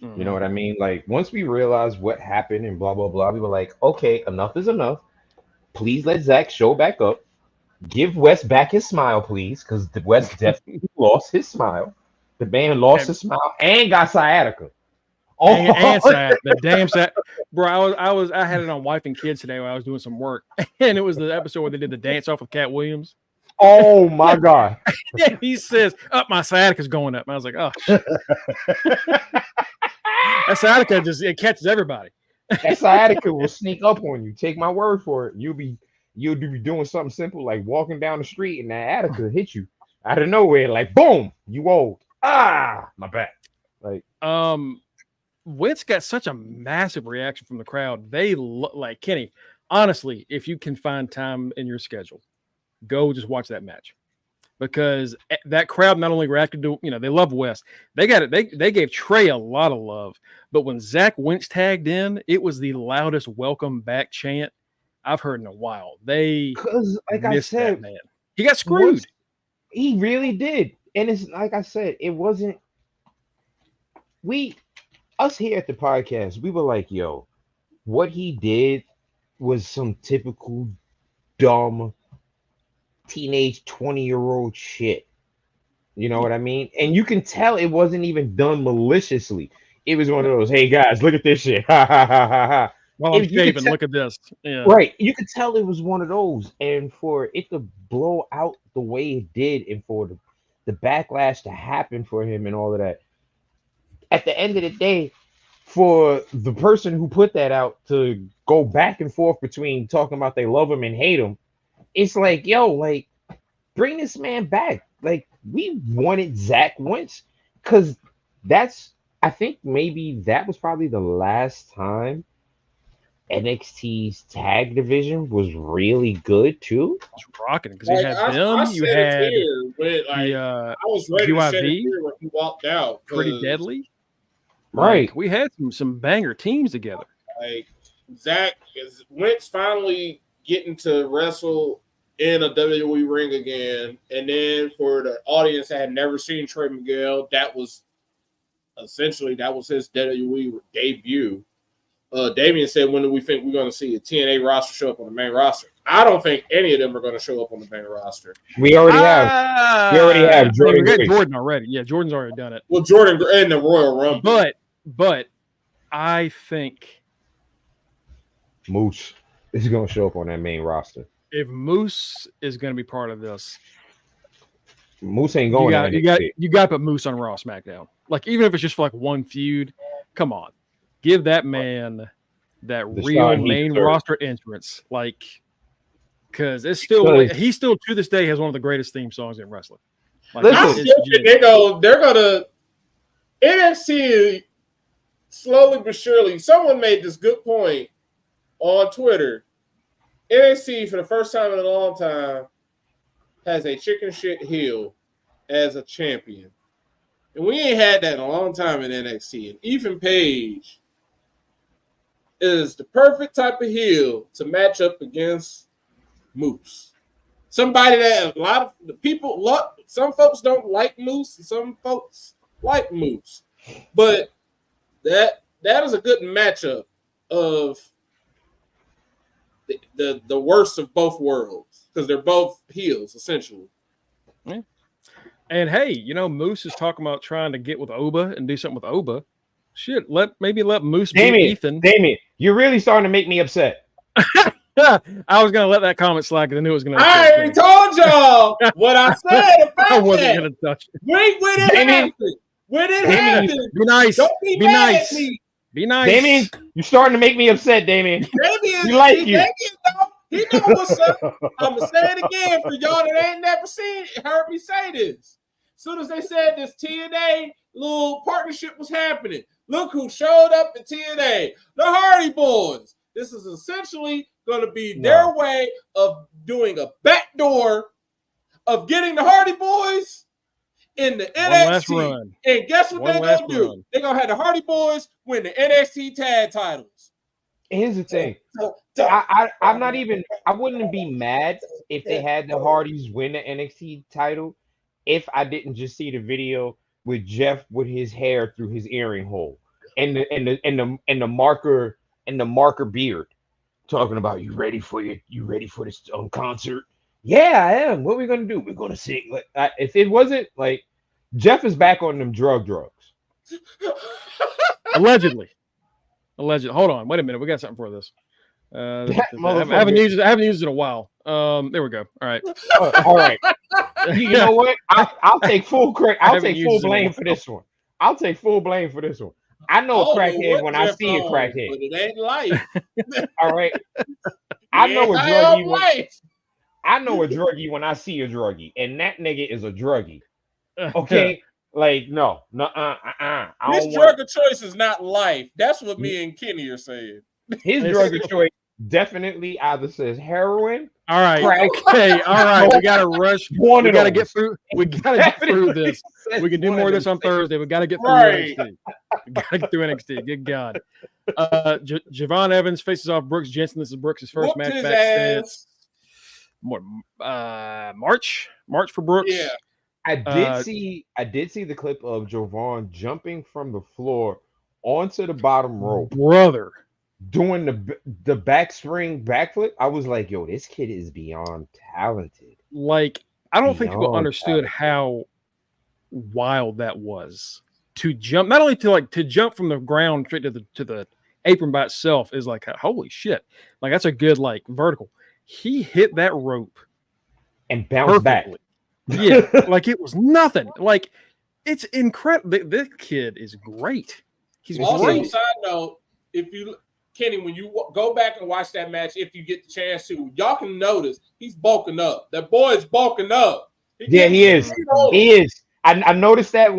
Mm-hmm. You know what I mean? Like, once we realized what happened and blah, blah, blah, we were like, okay, enough is enough. Please let Zach show back up. Give Wes back his smile, please, because Wes definitely lost his smile. The man lost his smile and got sciatica. And the damn sciatica. Bro, I had it on Wife and Kids today while I was doing some work, and it was the episode where they did the dance off of Cat Williams. Oh my God! And he says, my sciatica's going up. And I was like, oh, shit. That sciatica it catches everybody. That sciatica will sneak up on you. Take my word for it. You'll be doing something simple like walking down the street and that sciatica hit you out of nowhere, like boom, you old. My back. Like Wentz got such a massive reaction from the crowd. They like Kenny. Honestly, if you can find time in your schedule, go just watch that match. Because that crowd not only reacted to, they love Wes. They got it. They gave Trey a lot of love. But when Zach Wentz tagged in, it was the loudest welcome back chant I've heard in a while. Because, like I said, man, he got screwed. He really did. And it's like I said, it wasn't. Us here at the podcast, we were like, yo, what he did was some typical dumb teenage 20-year-old shit. You know what I mean? And you can tell it wasn't even done maliciously. It was one of those, hey guys, look at this shit. Ha ha ha ha ha. Well, I'm shaving, look at this. Yeah. Right. You could tell it was one of those. And for it to blow out the way it did, and for the backlash to happen for him and all of that, at the end of the day, for the person who put that out to go back and forth between talking about they love him and hate him, it's like, yo, like, bring this man back. Like, we wanted Zach Wentz because I think maybe that was probably the last time NXT's tag division was really good too. It's rocking because you had I them. You said it had here when the I was ready to shed a GYV, tear when he walked out. Pretty Deadly. Right. Like, we had some banger teams together. Like Zach is Wentz finally getting to wrestle in a WWE ring again, and then for the audience that had never seen Trey Miguel, that was his WWE debut. Damian said, "When do we think we're going to see a TNA roster show up on the main roster?" I don't think any of them are going to show up on the main roster. We already have. We already have Jordan. We got Jordan already. Yeah, Jordan's already done it. Well, Jordan and the Royal Rumble. But I think Moose is going to show up on that main roster. If Moose is going to be part of this, Moose ain't going. You got to put Moose on Raw SmackDown. Like, even if it's just for like one feud, come on, give that man that real main roster entrance. Like, because it's still he still to this day has one of the greatest theme songs in wrestling. Like, they're gonna NXT slowly but surely. Someone made this good point on Twitter. NXT for the first time in a long time has a chicken shit heel as a champion. And we ain't had that in a long time in NXT. And Ethan Page is the perfect type of heel to match up against Moose. Somebody that a lot of the people love. Some folks don't like Moose, and some folks like Moose. But that is a good matchup of the worst of both worlds, because they're both heels essentially. Yeah. And hey, Moose is talking about trying to get with Oba and do something with Oba. Shit, maybe let Moose beat Ethan. Damian, you're really starting to make me upset. I was gonna let that comment slide because I knew it was gonna. I already told y'all what I said about I wasn't gonna touch it. When it happened, be nice. Don't be nice. Be nice. Damian, you're starting to make me upset, Damian. Damian, he like you. He know what's up. I'm gonna say it again for y'all that ain't never heard me say this. As soon as they said this TNA little partnership was happening, look who showed up at TNA. The Hardy Boys. This is essentially going to be their way of doing a backdoor of getting the Hardy Boys in the NXT. And guess what they're going to do? They're going to have the Hardy Boys win the NXT tag titles. Here's the thing. I'm not even, I wouldn't be mad if they had the Hardys win the NXT title if I didn't just see the video with Jeff with his hair through his earring hole and the marker beard talking about you ready for this concert? Yeah, I am. What are we gonna do? We're gonna sing. Like, if it wasn't like Jeff is back on them drugs. Allegedly. Hold on, wait a minute. We got something for this. I haven't used it in a while. There we go. All right. All right. You know what? I'll take full credit. I'll take full blame for this one. I'll take full blame for this one. I know a crackhead when I see a crackhead. But it ain't life. All right. I know a druggie. I know a druggie when I see a druggie, and that nigga is a druggie. Okay. Like, no. His drug of choice is not life. That's what me and Kenny are saying. His drug of choice definitely either says heroin. All right. Crack. Okay. All right. We got to rush. We got to get through. We got to get through this. We can do more of this on Thursday. We got to get through NXT. We got to get through NXT. Good God. Javon Evans faces off Brooks Jensen. This is Brooks' first match back since March for Brooks. Yeah. I did see the clip of Javon jumping from the floor onto the bottom rope. Brother. Doing the backspring backflip. I was like, yo, this kid is beyond talented. Like, I don't think people understood how wild that was. To jump, not only to jump from the ground straight to the apron by itself is like, holy shit. Like, that's a good vertical. He hit that rope and bounced back. Yeah, like it was nothing. Like, it's incredible. This kid is great. He's also, great. Side note, Kenny, when you go back and watch that match, if you get the chance to, y'all can notice he's bulking up. That boy is bulking up. He is. He is. I noticed that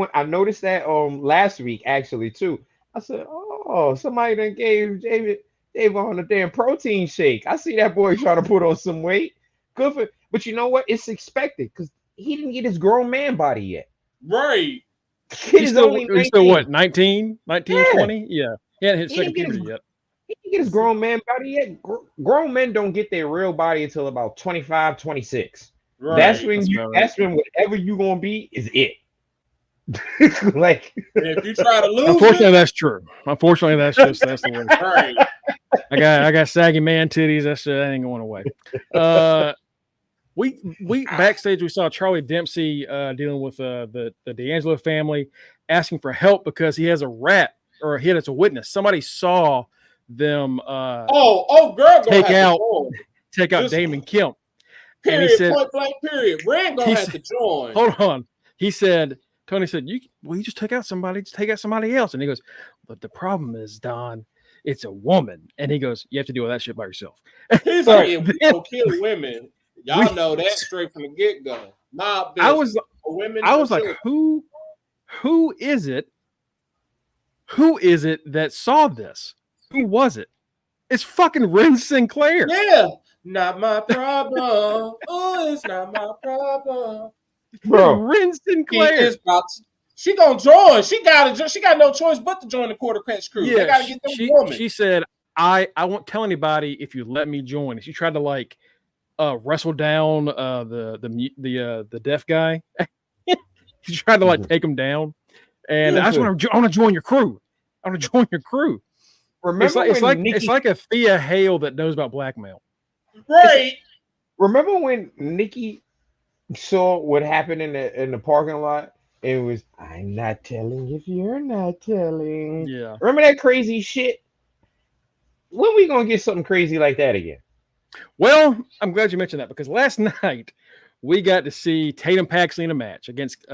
last week actually too. I said, oh, somebody done gave They were on a damn protein shake. I see that boy trying to put on some weight. Good for, but you know what? It's expected because he didn't get his grown man body yet. Right. Kid is only 19. He's still what, 19, Yeah. 20? Yeah. He hadn't hit He second didn't get puberty his- yet. He didn't get his grown man body yet. Grown men don't get their real body until about 25, 26. Right. That's when That's you. about right. That's when whatever you gonna be is it. Like, And if you try to lose Unfortunately, it, that's true. Unfortunately, that's the way. right. I got saggy man titties. That ain't going away. We backstage we saw Charlie Dempsey dealing with the D'Angelo family, asking for help because he has a rat or a hit as a witness. Somebody saw them Girl, take out Just- Damon Kemp. And Period. he said, Point blank. Period. Rand gonna he have said- to join. hold on. He said, Tony said, you just take out somebody, just take out somebody else. And he goes, but the problem is, Don, it's a woman. And he goes, you have to deal with that shit by yourself. He's like, if we don't kill women, y'all know that straight from the get go. I was women. like, who is it? Who is it that saw this? Who was it? It's fucking Ren Sinclair. Yeah, not my problem. Oh, it's not my problem. bro, Ren Sinclair. She gonna join. She got no choice but to join the Quarter Patch crew. They gotta get them woman. She said, I won't tell anybody if you let me join. She tried to like wrestle down the deaf guy. She tried to like take him down. And I just want to join your crew. I want to join your crew. remember It's like a Thea Hale that knows about blackmail. Right. Remember when Nikki saw what happened in the parking lot? It was, I'm not telling if you're not telling. Yeah. Remember that crazy shit? When we gonna get something crazy like that again? Well, I'm glad you mentioned that because last night we got to see Tatum Paxley in a match against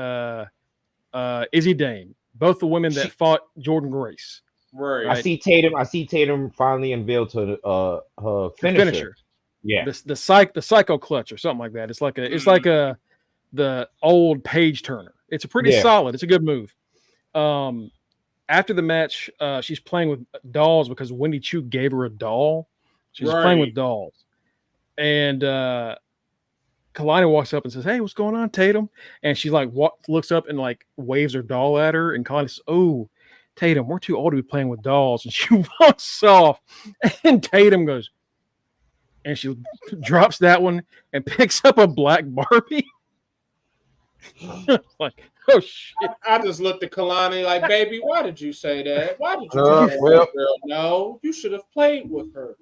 Izzy Dame, both the women that fought Jordan Grace. Right. I see Tatum finally unveiled to her finisher. Yeah. The psycho clutch or something like that. It's like the old page turner. It's a pretty solid. It's a good move. After the match, she's playing with dolls because Wendy Chu gave her a doll. She's playing with dolls. And Kalani walks up and says, "Hey, what's going on, Tatum?" And she like looks up and like waves her doll at her. And Kalani says, "Oh, Tatum, we're too old to be playing with dolls." And she walks off. And Tatum goes, and she drops that one and picks up a black Barbie. Like, oh shit! I just looked at Kalani like, baby, why did you say that? Why did you say well, that, girl? No, you should have played with her.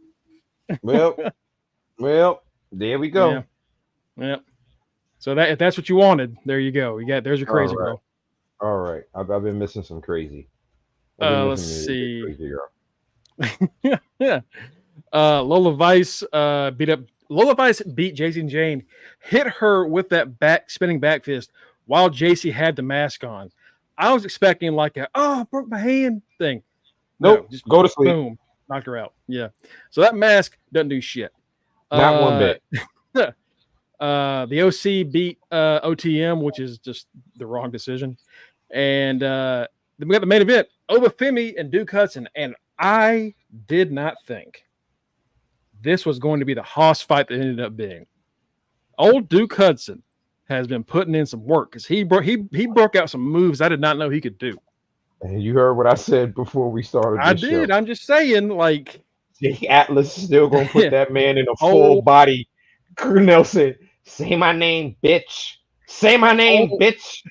Well, there we go. Yeah. So if that's what you wanted, there you go. There's your crazy girl. All right. I've been missing some crazy. Let's see. Crazy girl. Yeah. Lola Vice beat JC and Jane, hit her with that spinning back fist while JC had the mask on. I was expecting like I broke my hand thing. Nope. No, just go to sleep. Boom. Knocked her out. Yeah. So that mask doesn't do shit. Not one bit. The OC beat OTM, which is just the wrong decision. And then we got the main event, Obafemi and Duke Hudson. And I did not think this was going to be the Haas fight that ended up being. Old Duke Hudson has been putting in some work because he broke out some moves I did not know he could do. And you heard what I said before we started. I did. Show. I'm just saying, like, Jake Atlas is still gonna put that man in a full body. Nelson, say my name, bitch. Say my name, bitch.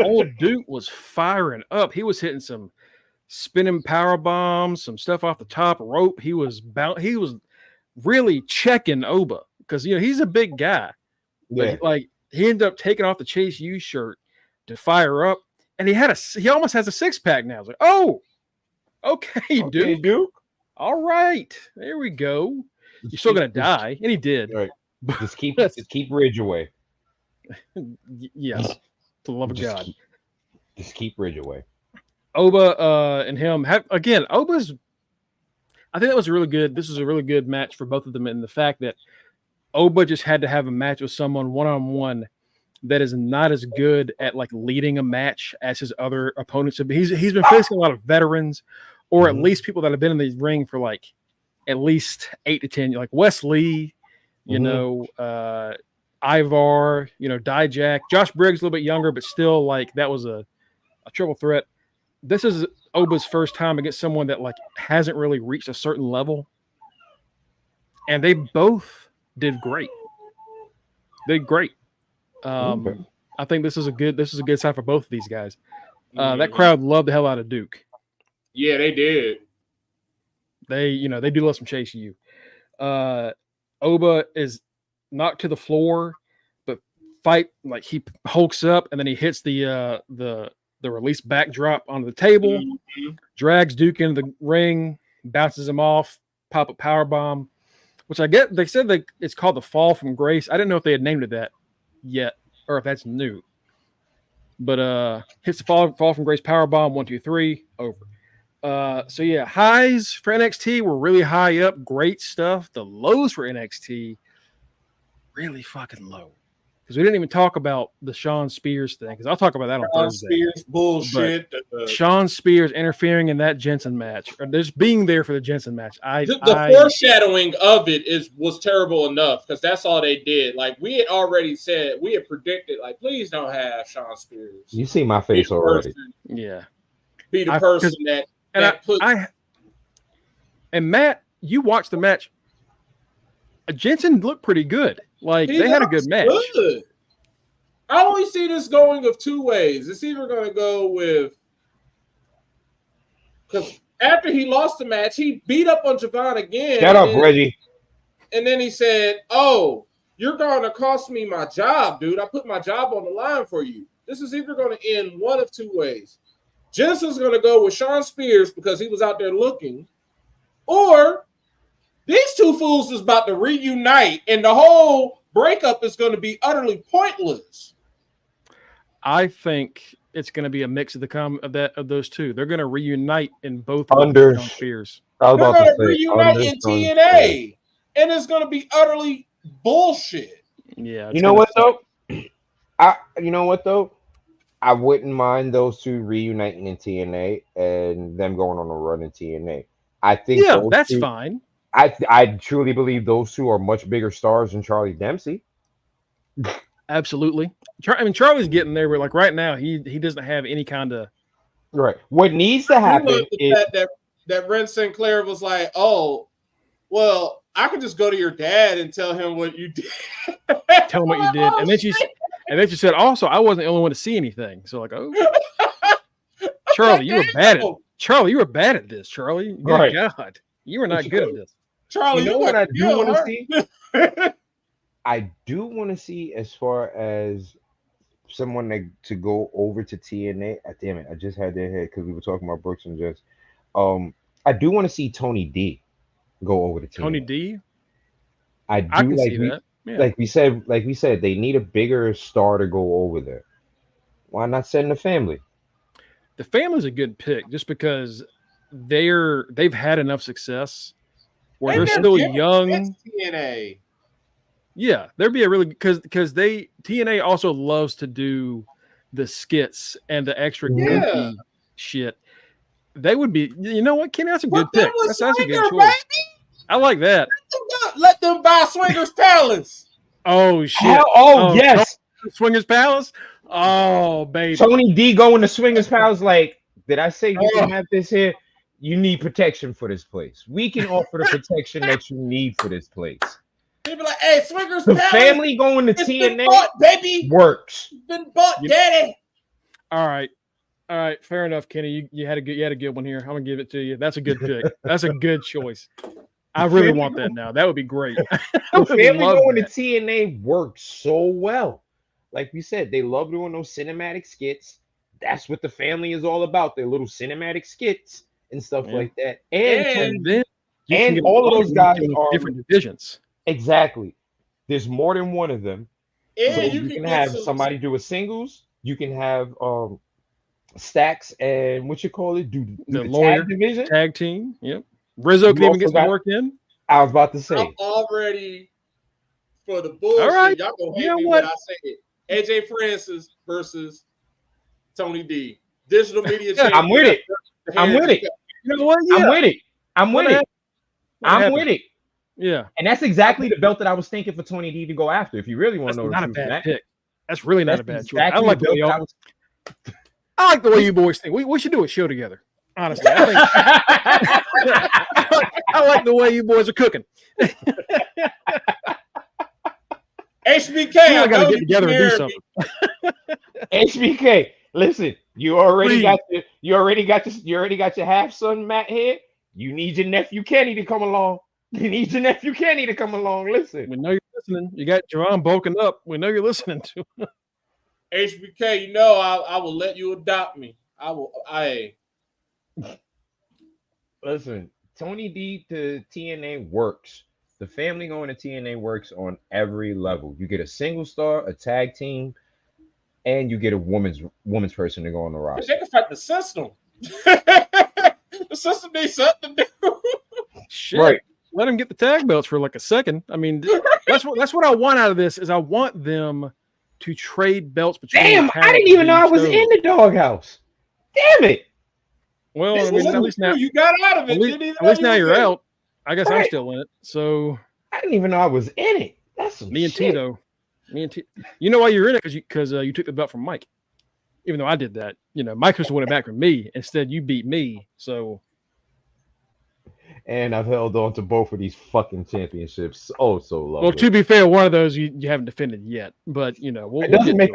Old Duke was firing up. He was hitting some spinning power bombs, some stuff off the top rope. He was really checking Oba because he's a big guy. Yeah. But, he ended up taking off the Chase U shirt to fire up, and he almost has a six-pack now. I was like, oh, okay, Duke. All right, there we go. You're still gonna die, and he did. Right. Just keep Ridge away. Yes, for the love of God. Just keep Ridge away. Oba and him again. Oba's. I think that was really good. This was a really good match for both of them, in the fact that Oba just had to have a match with someone one-on-one that is not as good at leading a match as his other opponents have been. He's been facing a lot of veterans, or at least people that have been in the ring for at least 8 to 10. Like Wes Lee, you know, Ivar, you know, Dijak, Josh Briggs, a little bit younger, but still like that was a triple threat. This is Oba's first time against someone that like hasn't really reached a certain level, and they both did great. They did great. I think this is a good sign for both of these guys. That crowd loved the hell out of Duke. Yeah, they did. They do love some Chase U. Oba is knocked to the floor, but fight like he hulks up and then he hits the release backdrop onto the table, drags Duke into the ring, bounces him off, pop up power bomb, which I get. They said that it's called the Fall from Grace. I didn't know if they had named it that yet or if that's new. But hits the fall from Grace power bomb, 1, 2, 3, over. So yeah, highs for NXT were really high up, great stuff. The lows for NXT really fucking low. Because we didn't even talk about the Sean Spears thing. Because I'll talk about that on Thursday. Spears bullshit. Sean Spears interfering in that Jensen match, or just being there for the Jensen match. The foreshadowing of it was terrible enough because that's all they did. Like we had already said, we had predicted, like, please don't have Sean Spears. You see my face already. Yeah. Be the person and Matt, you watched the match. Jensen looked pretty good. Like they had a good match. Good. I only see this going of two ways. It's either going to go with because after he lost the match, he beat up on Javon again. Shut up, Reggie. And then he said, "Oh, you're going to cost me my job, dude. I put my job on the line for you." This is either going to end one of two ways. Jensen's going to go with Sean Spears because he was out there looking, or these two fools is about to reunite, and the whole breakup is going to be utterly pointless. I think it's going to be a mix of those two. They're going to reunite in both under Sean Spears. They're going to reunite in TNA, and it's going to be utterly bullshit. Yeah. You know what though? I wouldn't mind those two reuniting in TNA and them going on a run in TNA. I think that's fine. I truly believe those two are much bigger stars than Charlie Dempsey. Absolutely. I mean, Charlie's getting there, but like right now, he doesn't have any kind of right. What needs to happen is that Ren Sinclair was like, "Oh, well, I could just go to your dad and tell him what you did." Tell him what you did, and then she said, "Also, I wasn't the only one to see anything." So like, oh, Charlie, you were bad at Charlie. You were bad at this, Charlie. Good right. God, you were not good at this. Charlie, you know what I do want to see? I do want to see as far as someone to go over to TNA. Damn it, I just had that head because we were talking about Brooks and Jess. I do want to see Tony D go over to TNA. Tony D? I can see that. Yeah. Like we said, they need a bigger star to go over there. Why not send the family? The family's a good pick just because they've had enough success where they're still young. TNA. Yeah, there'd be a really because TNA also loves to do the skits and the extra goofy shit. They would be, you know what, Kenny? That's a good pick. That's a good choice. Baby. I like that. Let them buy Swingers Palace. Oh shit! Yes, Swingers Palace. Oh baby, Tony D going to Swingers Palace. Like, did I say you can have this here? You need protection for this place. We can offer the protection that you need for this place. People like, hey, Swingers the Palace, family going to TNA bought, baby. Works. It's been bought, daddy. All right, fair enough, Kenny. You had a good one here. I'm gonna give it to you. That's a good pick. That's a good choice. I really want that now. That would be great. The family going to TNA works so well. Like we said, they love doing those cinematic skits. That's what the family is all about. Their little cinematic skits and stuff like that. And all of those guys are different divisions. Exactly. There's more than one of them. And so you can have somebody do a singles. You can have Stacks and what you call it? Do the lawyer tag division, tag team. Yep. Rizzo can even get some work in. I was about to say. I'm already for the bullshit. All right. Y'all gonna hate me when I say it. AJ Francis versus Tony D. Digital media. I'm with it. I'm with it. You know what? Yeah. I'm with it. I'm with it. Yeah, and that's exactly the belt that I was thinking for Tony D to go after. If you really want to know not the a truth, bad pick. That's really not a bad choice. Exactly I like the way y'all. I like the way you boys think. We should do a show together. Honestly, I think I like the way you boys are cooking. HBK, I gotta get together and do something. HBK, listen, you already got your half son Matt here. You need your nephew Kenny to come along. Listen, we know you're listening. You got Jerron bulking up. We know you're listening to him. HBK, you know I will let you adopt me. Listen, Tony D to TNA works. The family going to TNA works on every level. You get a single star, a tag team, and you get a woman's person to go on the roster. They can fight the system. The system needs something to do. Shit. Right. Let him get the tag belts for like a second. I mean, that's what I want out of this. Is I want them to trade belts between. Damn, I didn't even know I was in the doghouse. Damn it. Well, I mean, at least now you got out of it. At least now you're out. I guess I'm still in it. So I didn't even know I was in it. That's some me and shit. Tito. Me and Tito. You know why you're in it? Because you took the belt from Mike. Even though I did that, Mike was to win it back from me. Instead, you beat me. So. And I've held on to both of these fucking championships. Oh, so lovely. Well, to be fair, one of those you haven't defended yet, but we'll doesn't make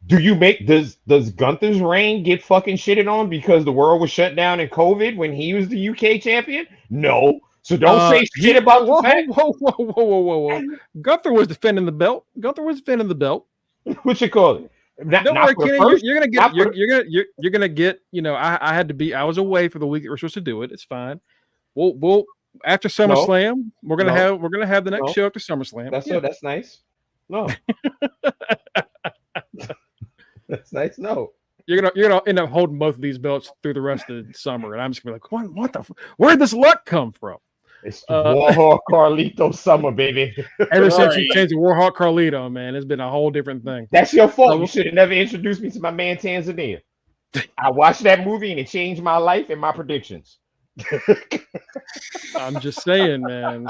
does Gunther's reign get fucking shitted on because the world was shut down in COVID when he was the UK champion? No. So don't say shit about whoa. Gunther was defending the belt. What you call it? Don't worry, Kenny. You're gonna get. I had to be. I was away for the week that we're supposed to do it. It's fine. We'll after SummerSlam, we're gonna have the next show after SummerSlam. That's nice. No. That's nice. No. You're gonna end up holding both of these belts through the rest of the summer, and I'm just gonna be like, what the? Where'd this luck come from? It's Warhawk Carlito summer, baby. Ever since you changed the Warhawk Carlito, man, it's been a whole different thing. That's your fault. You should have never introduced me to my man Tanzania. I watched that movie and it changed my life and my predictions. I'm just saying, man.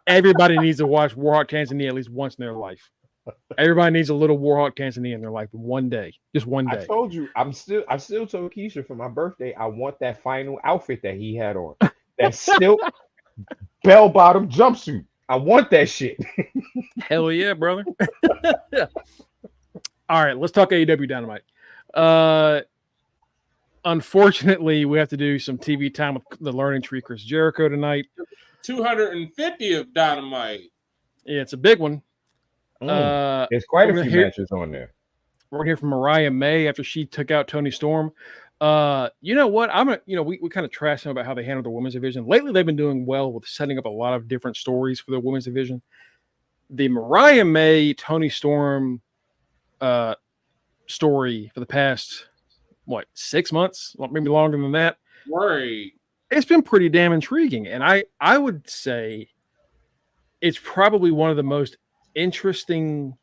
Everybody needs to watch Warhawk Tanzania at least once in their life. Everybody needs a little Warhawk Tanzania in their life one day, just one day. I told you, I still told Keisha for my birthday, I want that final outfit that he had on, that silk bell-bottom jumpsuit. I want that shit. Hell yeah, brother. All right, let's talk AEW Dynamite. Unfortunately, we have to do some TV time with the Learning Tree Chris Jericho tonight. 250 of Dynamite. Yeah, it's a big one. There's quite a few matches on there. We're gonna hear from Mariah May after she took out Toni Storm. You know what? We kind of trashed them about how they handled the women's division. Lately, they've been doing well with setting up a lot of different stories for the women's division. The Mariah May Toni Storm story for the past 6 months, maybe longer than that. Right. It's been pretty damn intriguing, and I would say it's probably one of the most interesting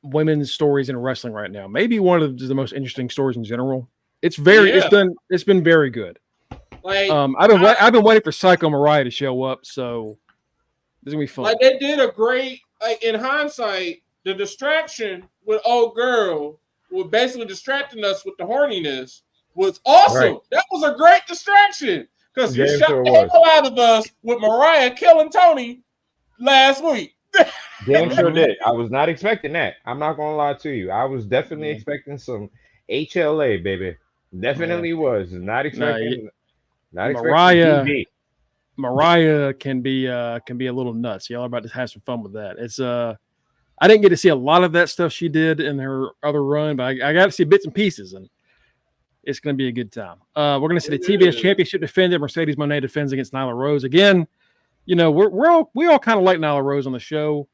women's stories in wrestling right now. Maybe one of the most interesting stories in general. It's been very good. I've been waiting for Psycho Mariah to show up, so this is gonna be fun. Like they did a great, in hindsight, the distraction with old girl was basically distracting us with the horniness was awesome. Right. That was a great distraction because you shot the hell out of us with Mariah killing Tony last week. Damn sure did. I was not expecting that. I'm not gonna lie to you. I was definitely expecting some HLA, baby. Definitely was. Not expecting. Mariah can be a little nuts. Y'all are about to have some fun with that. It's I didn't get to see a lot of that stuff she did in her other run, but I got to see bits and pieces, and it's going to be a good time. We're going to see the TBS Championship defended. Mercedes Moné defends against Nyla Rose again. We all kind of like Nyla Rose on the show,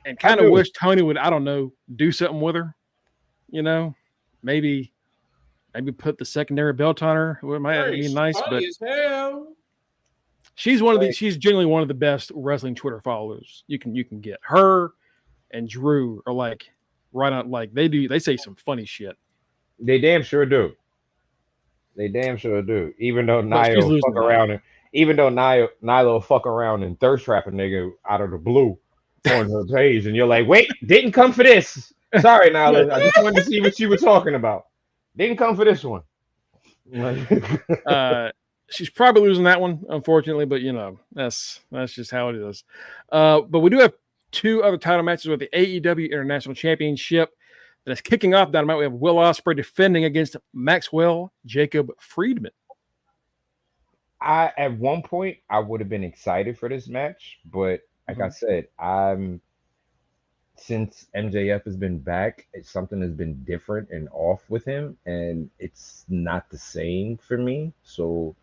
and kind of wish Tony would, I don't know, do something with her. Maybe put the secondary belt on her. It might be nice, but she's she's generally one of the best wrestling Twitter followers you can get. Her and Drew are right on. They say some funny shit. They damn sure do. They damn sure do. Even though But she's Nia will losing fuck around and Nyla will fuck around and thirst trap a nigga out of the blue on her page, and you're like, wait, didn't come for this. Sorry, Nyla. I just wanted to see what you were talking about. Didn't come for this one. She's probably losing that one, unfortunately, but that's just how it is. But we do have two other title matches with the AEW International Championship that is kicking off Dynamite. We have Will Ospreay defending against Maxwell Jacob Friedman. At one point I would have been excited for this match, but like I said, since MJF has been back, something has been different and off with him, and it's not the same for me. So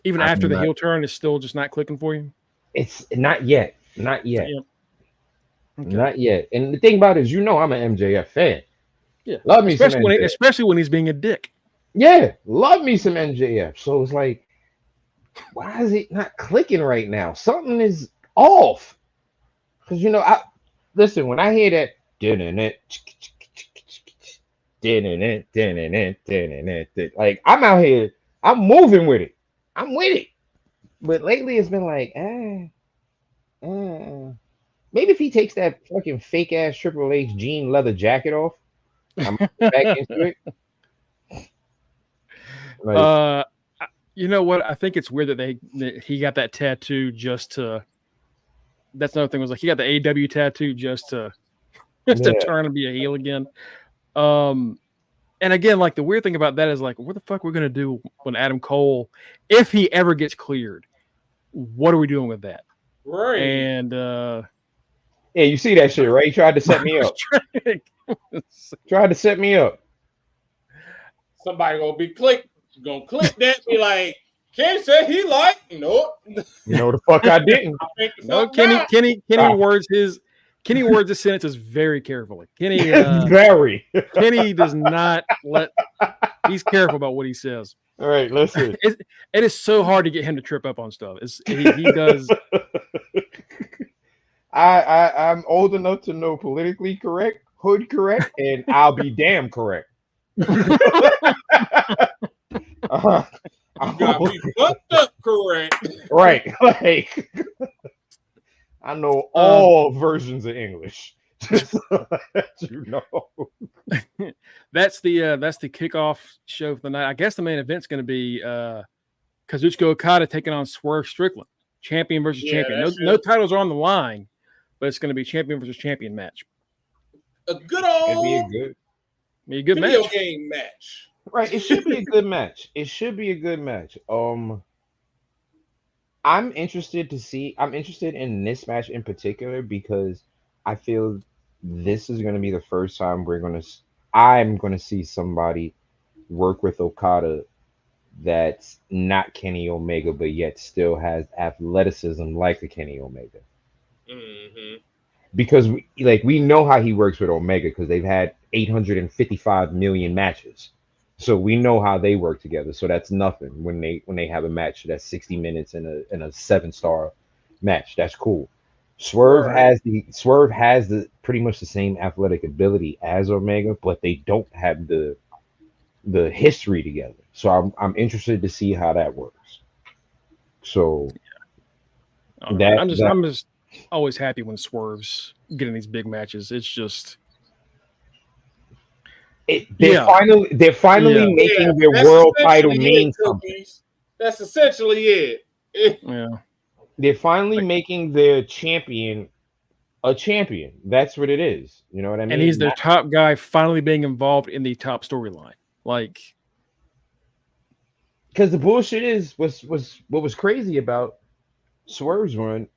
even after the heel turn, it's still just not clicking for you. It's not yet. Not yet. Yep. Okay. Not yet. And the thing about it is, I'm an MJF fan. Yeah. Love me especially when he's being a dick. Yeah. Love me some MJF. So it's like, why is it not clicking right now? Something is off. Because, listen, when I hear that, like, I'm out here, I'm moving with it. I'm with it. But lately it's been like, maybe if he takes that fucking fake ass Triple H jean leather jacket off, I'm back into it. Like, you know what? I think it's weird that he got that tattoo just to. That's another thing. Was like he got the AW tattoo just to turn and be a heel again. And again, like the weird thing about that is like, what the fuck we're gonna do when Adam Cole, if he ever gets cleared, what are we doing with that? Right. And yeah, you see that shit, right? He tried to set me up. Tried to set me up. Somebody gonna click that, be like, Kenny said he liked. Nope. No, the fuck I didn't. No, Kenny words his sentences very carefully. Kenny Kenny does not he's careful about what he says. All right, listen. It is so hard to get him to trip up on stuff. He does. I'm old enough to know politically correct, hood correct, and I'll be damn correct. You gotta be fucked up correct. Right. Like, I know all versions of English. Just so that you know. That's the kickoff show for the night. I guess the main event's going to be Kazuchika Okada taking on Swerve Strickland, champion versus champion. No titles are on the line, but it's going to be champion versus champion match. A good old be a good video match. Game match. Right, it should be a good match. It should be a good match. I'm interested in this match in particular because I feel this is going to be the first time I'm going to see somebody work with Okada that's not Kenny Omega, but yet still has athleticism like a Kenny Omega. Mm-hmm. Because we know how he works with Omega because they've had 855 million matches. So we know how they work together. So that's nothing when they have a match that's 60 minutes in a 7-star match. That's cool. Swerve has the pretty much the same athletic ability as Omega, but they don't have the history together. So I'm interested to see how that works. So I'm just always happy when Swerve's getting these big matches. It's just they're finally making their world title mean something. That's essentially it. Yeah. They're finally making their champion a champion. That's what it is. You know what I mean? And he's their top guy finally being involved in the top storyline. Like, because the bullshit was what was crazy about Swerve's run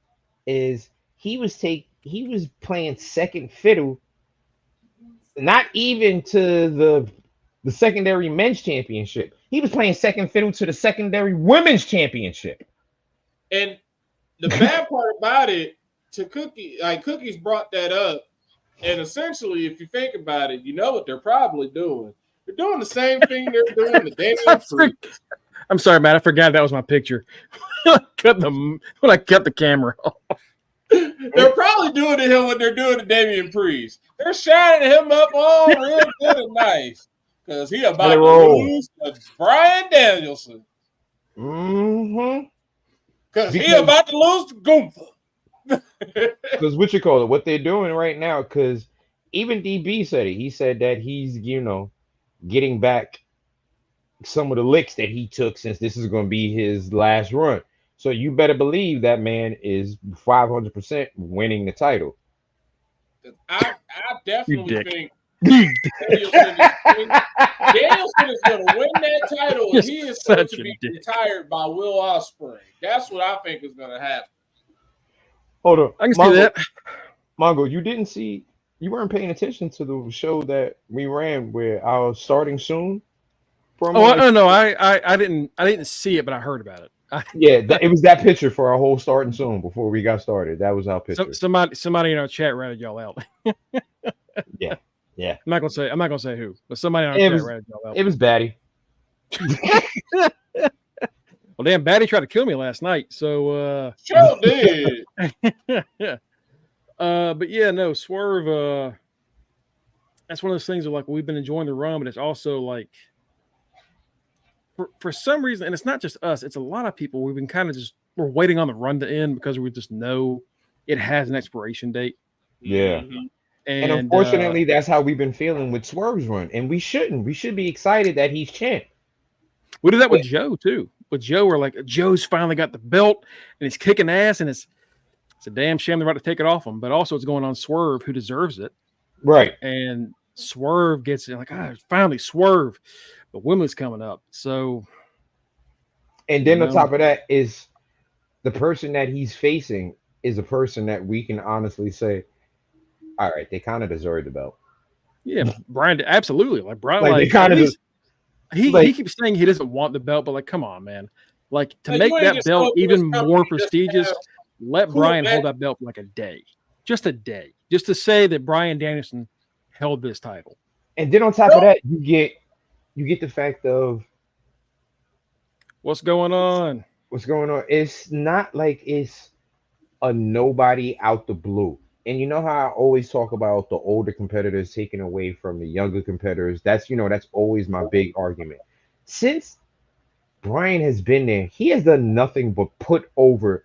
is he was playing second fiddle, not even to the secondary men's championship. He was playing second fiddle to the secondary women's championship. And the bad part about it, to Cookie's brought that up. And essentially, if you think about it, you know what they're probably doing. They're doing the same thing they're doing to Damian Priest. I'm sorry, Matt. I forgot that was my picture. when I cut the camera off. They're probably doing to him what they're doing to Damian Priest. They're shining him up all real good and nice. Because he about to lose to Bryan Danielson. Mm-hmm. Because he about to lose to Gunther. Because what they're doing right now, because even DB said it. He said that he's, getting back some of the licks that he took since this is going to be his last run. So you better believe that man is 500% winning the title. I definitely think Danielson is going to win that title, and he is going to be retired by Will Ospreay. That's what I think is going to happen. Hold on. I can see that. Mongo, you weren't paying attention to the show that we ran where I was starting soon. No, I didn't see it, but I heard about it. It was that picture for our whole starting soon before we got started. That was our picture. Somebody in our chat ratted y'all out. Yeah. I'm not gonna say who, but somebody in our chat ratted y'all out. It was Batty. Well, damn, Batty tried to kill me last night. So sure did. But yeah, no, Swerve. That's one of those things where, like, we've been enjoying the run, but it's also like, for some reason, and it's not just us, it's a lot of people. We've been kind of we're waiting on the run to end because we just know it has an expiration date. Yeah. Mm-hmm. And unfortunately, that's how we've been feeling with Swerve's run. And we shouldn't. We should be excited that he's champ. We did that with Joe, too. With Joe, we're like, Joe's finally got the belt, and he's kicking ass, and it's a damn shame they're about to take it off him. But also, it's going on Swerve, who deserves it. Right. And Swerve gets it. Like, finally, Swerve. But Women's coming up. So. And then on top of that is the person that he's facing is a person that we can honestly say, all right, they kind of deserve the belt. Yeah, Brian, absolutely. Like, Brian, like they kind of he keeps saying he doesn't want the belt, but like, come on, man. Like, to make that belt even more prestigious, let Brian hold that belt for like a day. Just a day. Just to say that Bryan Danielson held this title. And then on top of that, you get the fact of what's going on. What's going on? It's not like it's a nobody out the blue. And you know how I always talk about the older competitors taking away from the younger competitors? That's always my big argument. Since Brian has been there, he has done nothing but put over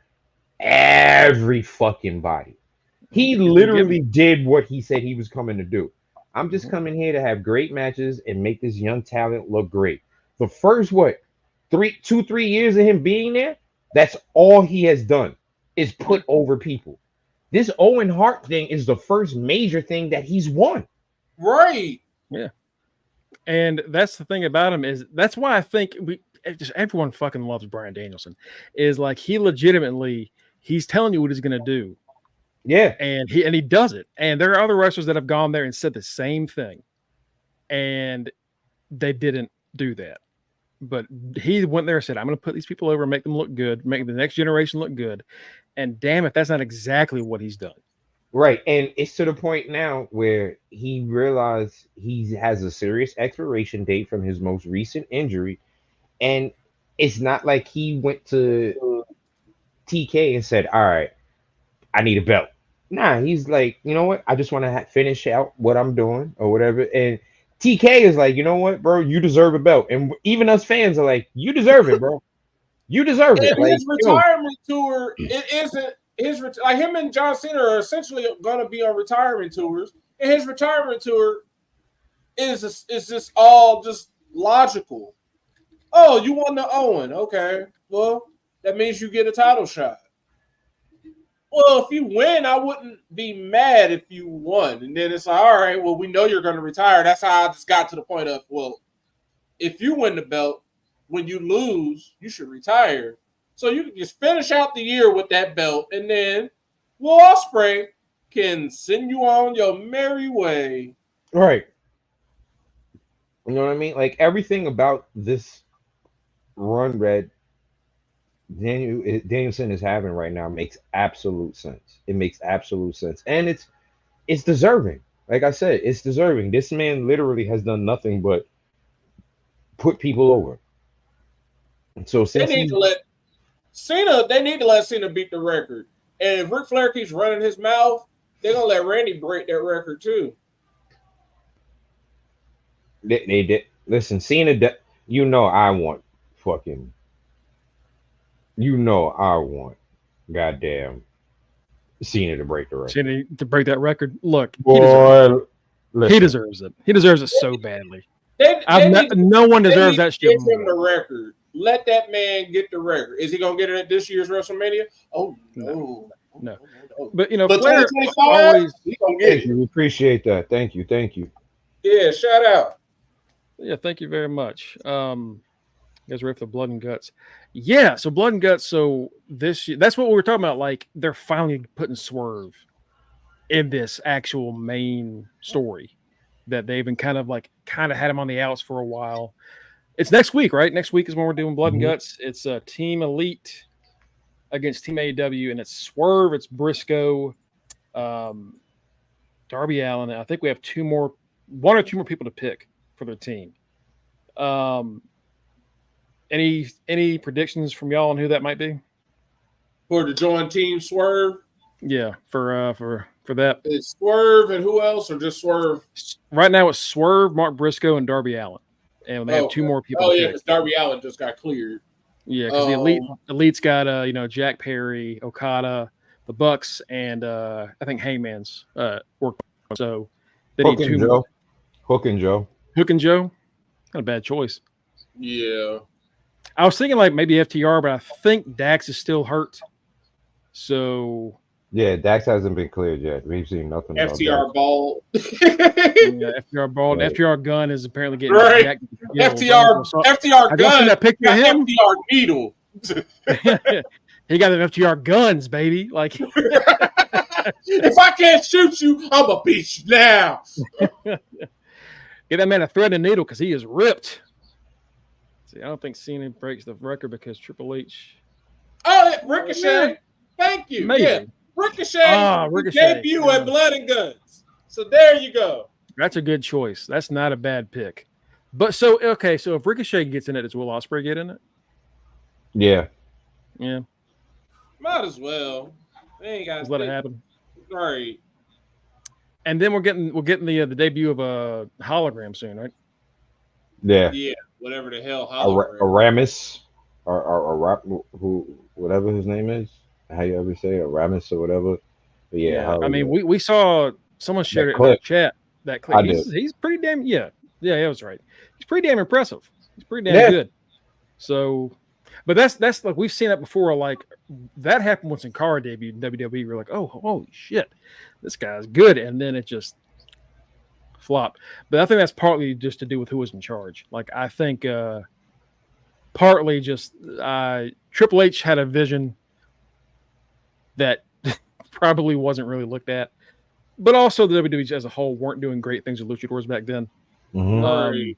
every fucking body. He literally did what he said he was coming to do. I'm just coming here to have great matches and make this young talent look great. The first 2-3 years of him being there, that's all he has done is put over people. This Owen Hart thing is the first major thing that he's won. Right. Yeah. And that's the thing about him is that's why I think everyone fucking loves Bryan Danielson. Is like he's telling you what he's gonna do. Yeah. And he does it. And there are other wrestlers that have gone there and said the same thing. And they didn't do that. But he went there and said, I'm going to put these people over and make them look good, make the next generation look good. And damn it, that's not exactly what he's done. Right. And it's to the point now where he realized he has a serious expiration date from his most recent injury. And it's not like he went to TK and said, all right, I need a belt. Nah, he's like, you know what? I just want to finish out what I'm doing or whatever. And TK is like, you know what, bro? You deserve a belt. And even us fans are like, you deserve it, bro. You deserve it. Like, his retirement tour, it isn't like him and John Cena are essentially going to be on retirement tours. And his retirement tour is just all just logical. Oh, you won the Owen. Okay. Well, that means you get a title shot. Well, if you win, I wouldn't be mad if you won. And then it's like, all right, well, we know you're going to retire. That's how I just got to the point of, well, if you win the belt, when you lose, you should retire. So you can just finish out the year with that belt, and then Will Ospreay can send you on your merry way. Right. You know what I mean? Like, everything about this run, Red, Danielson is having right now makes absolute sense. It makes absolute sense. And it's deserving. Like I said, it's deserving. This man literally has done nothing but put people over. And so since they need to let Cena beat the record. And if Ric Flair keeps running his mouth, they're gonna let Randy break that record too. They did. Listen, Cena. I want fucking. I want. Goddamn. Cena to break the record. Cena to break that record. Look, Boy, he deserves it. He deserves it so badly. They no one deserves that shit. Give him the record. Let that man get the record. Is he gonna get it at this year's WrestleMania? Oh no. But but Flair always. He gonna get it. We appreciate that. Thank you. Yeah, shout out. Yeah, thank you very much. You guys ready for Blood and Guts? Yeah, so Blood and Guts. So this year, that's what we were talking about. Like they're finally putting Swerve in this actual main story that they've been kind of had him on the outs for a while. It's next week, right? Next week is when we're doing Blood and Guts. It's Team Elite against Team AEW, and it's Swerve, it's Briscoe, Darby Allin. I think we have one or two more people to pick for their team. Any predictions from y'all on who that might be? For the joint team Swerve? Yeah, for that. It's Swerve and who else, or just Swerve? Right now it's Swerve, Mark Briscoe, and Darby Allin. And they have two more people. Oh, yeah, because Darby Allin just got cleared. Yeah, because the Elite's got Jack Perry, Okada, the Bucks, and I think Hangman's work. So they need two more. Hook and Joe. Not a bad choice. Yeah. I was thinking maybe FTR, but I think Dax is still hurt. So yeah, Dax hasn't been cleared yet. We've seen nothing. FTR bald. FTR bald. Right. FTR gun is apparently getting right. FTR gun. That picture of him. FTR needle. He got them FTR guns, baby. Like if I can't shoot you, I'm a beat you now. Give that man a thread and needle because he is ripped. See, I don't think Cena breaks the record because Triple H. Oh, Ricochet. Thank you. Maybe. Yeah. Ricochet debut at Blood and Guts. So there you go. That's a good choice. That's not a bad pick. But so if Ricochet gets in it, does Will Ospreay get in it? Yeah. Yeah. Might as well. They ain't got to let it happen. Right. And then we're getting the debut of a hologram soon, right? Yeah. Yeah. Whatever the hell hologram. Aramis or who whatever his name is. How you ever say it, Aramis or whatever. But yeah. I mean, we saw someone shared it in the chat. That clip. He's pretty damn that was right. He's pretty damn impressive. He's pretty damn good. So, but that's like we've seen that before. Like that happened once in Cara debuted in WWE. We're like, oh, holy shit, this guy's good, and then it just flopped. But I think that's partly just to do with who was in charge. Like I think partly just Triple H had a vision that probably wasn't really looked at, but also the WWE as a whole weren't doing great things with luchadors back then. Mm-hmm.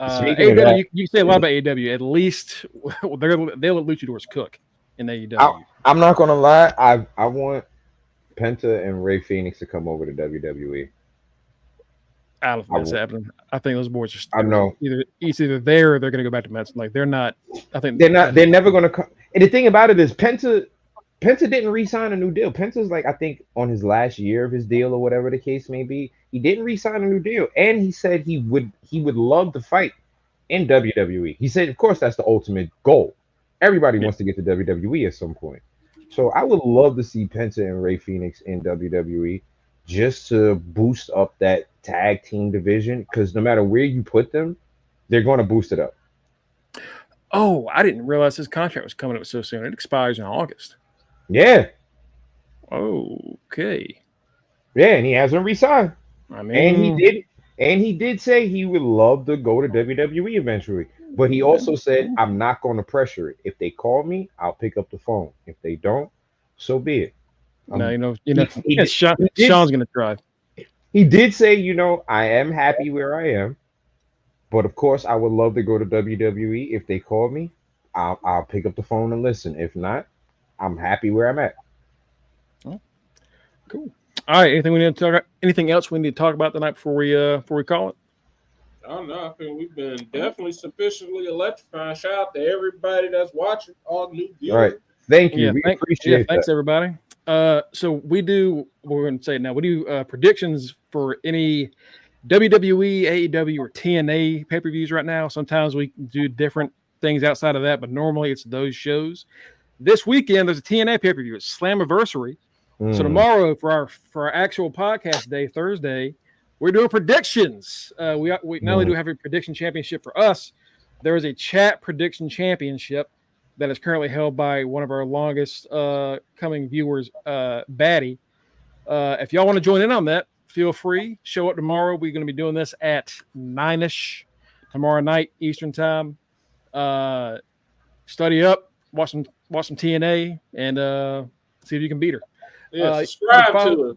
AEW, you say a lot about AEW. At least they let luchadors cook in AEW. I'm not gonna lie. I want Penta and Ray Phoenix to come over to WWE. I don't think that's happening. I think those boys are. I know. Either there or they're going to go back to Mets. Like they're not. I think they're not. They're never going to come. And the thing about it is Penta didn't re-sign a new deal. Penta's like I think on his last year of his deal or whatever the case may be. He didn't re-sign a new deal, and he said he would love to fight in WWE. He said, of course, that's the ultimate goal. Everybody wants to get to WWE at some point. So I would love to see Penta and Ray Phoenix in WWE just to boost up that tag team division, because no matter where you put them, they're going to boost it up. Oh, I didn't realize his contract was coming up so soon. It expires in August. Yeah. Okay. Yeah, and he hasn't re-signed. I mean, he did say he would love to go to WWE eventually, but he also said, "I'm not going to pressure it. If they call me, I'll pick up the phone. If they don't, so be it." Sean's going to try. He did say, I am happy where I am, but of course, I would love to go to WWE. If they call me, I'll pick up the phone and listen. If not, I'm happy where I'm at. Oh, cool. All right. Anything else we need to talk about tonight before we call it? I don't know. I think we've been definitely sufficiently electrifying. Shout out to everybody that's watching. All new viewers. All right. Thank you. We appreciate it. Thanks, everybody. So we're going to say it now. We do predictions for any WWE, AEW, or TNA pay-per-views right now. Sometimes we do different things outside of that, but normally it's those shows. This weekend, there's a TNA pay-per-view. It's Slammiversary. So tomorrow, for our actual podcast day, Thursday, we're doing predictions. We not only do we have a prediction championship for us, there is a chat prediction championship that is currently held by one of our longest coming viewers, Batty. If y'all want to join in on that, feel free. Show up tomorrow. We're going to be doing this at 9-ish tomorrow night Eastern time. Study up, watch some TNA, and see if you can beat her. Yeah, subscribe to it.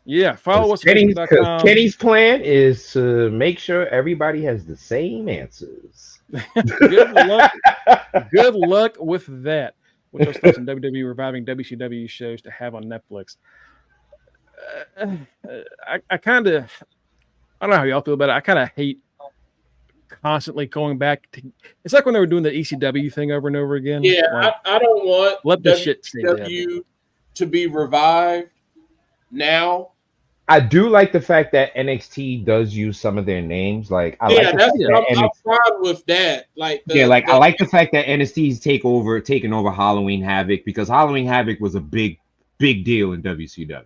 Yeah, follow us. Kenny's plan is to make sure everybody has the same answers. Good luck with that. Which are some WWE reviving WCW shows to have on Netflix. I don't know how y'all feel about it. I kind of hate constantly going back to. It's like when they were doing the ECW thing over and over again. Yeah, like, I don't want let the shit stay dead. To be revived now. I do like the fact that NXT does use some of their names. Like, I'm fine with that. I like the fact that NXT's taking over Halloween Havoc, because Halloween Havoc was a big deal in WCW,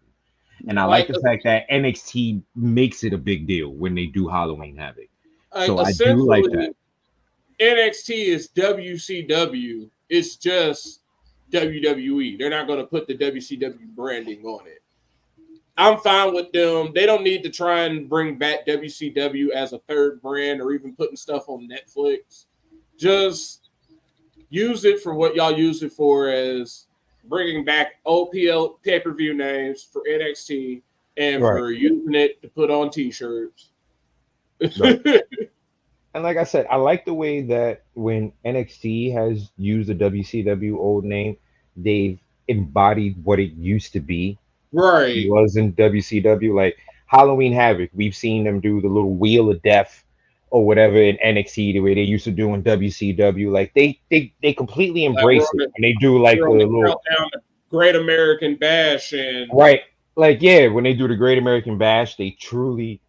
and I like the fact that NXT makes it a big deal when they do Halloween Havoc. So I do like that. NXT is WCW. It's just WWE. They're not going to put the WCW branding on it. I'm fine with them. They don't need to try and bring back WCW as a third brand or even putting stuff on Netflix. Just use it for what y'all use it for, as bringing back OPL pay-per-view names for NXT and for using it to put on T-shirts. Right. And like I said, I like the way that when NXT has used the WCW old name, they've embodied what it used to be. Right. It was in WCW. Like Halloween Havoc, we've seen them do the little Wheel of Death or whatever in NXT, the way they used to do in WCW. Like they completely embrace it, and they do like the little Great American Bash and right. Like when they do the Great American Bash, they truly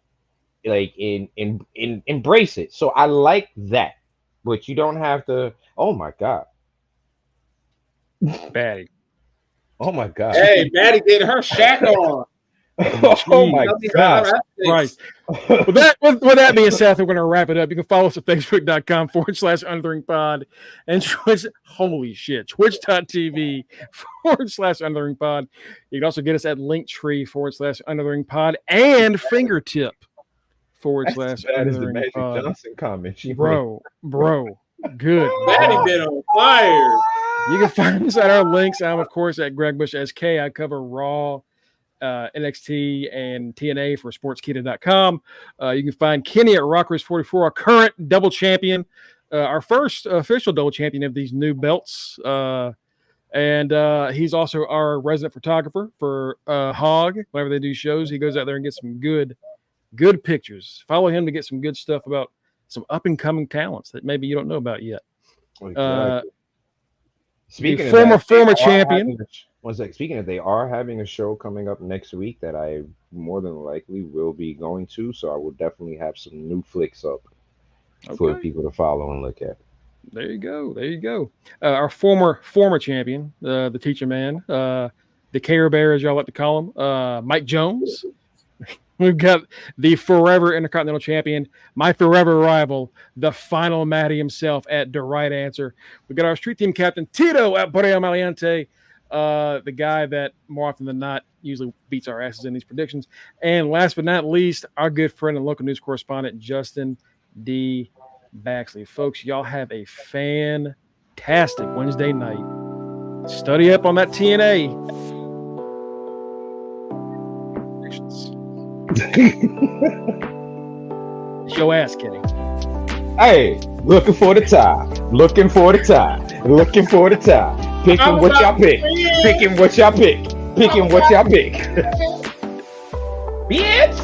like embrace it. So I like that, but you don't have to. Oh my god, Batty. Oh my god. Hey, Batty getting her shack on. Oh my god. Right. With that being said, we're going to wrap it up. You can follow us at facebook.com/UndertheRingPod and twitch.tv/UndertheRingPod. You can also get us at linktree/UndertheRingPod and fingertip /UndertheRingPod. Johnson comment. Bro. Good. Batty been on fire. You can find us at our links. I'm, of course, at Greg Bush SK. I cover Raw, NXT, and TNA for sportskeeda.com. You can find Kenny at Rockers44, our current double champion, our first official double champion of these new belts. And he's also our resident photographer for Hog. Whenever they do shows, he goes out there and gets some good pictures. Follow him to get some good stuff about some up-and-coming talents that maybe you don't know about yet. Exactly. Speaking of former champion. Speaking of, they are having a show coming up next week that I more than likely will be going to, so I will definitely have some new flicks up for people to follow and look at. There you go. Our former champion, the teacher man, the Care Bear, as y'all like to call him, Mike Jones. We've got the forever Intercontinental Champion, my forever rival, the final Matty himself at The Right Answer. We've got our street team captain, Tito at Borreo Maliente, the guy that more often than not usually beats our asses in these predictions. And last but not least, our good friend and local news correspondent, Justin D. Baxley. Folks, y'all have a fantastic Wednesday night. Study up on that TNA. It's your ass, Kenny. Hey, looking for the tie. Picking what y'all pick. Bitch.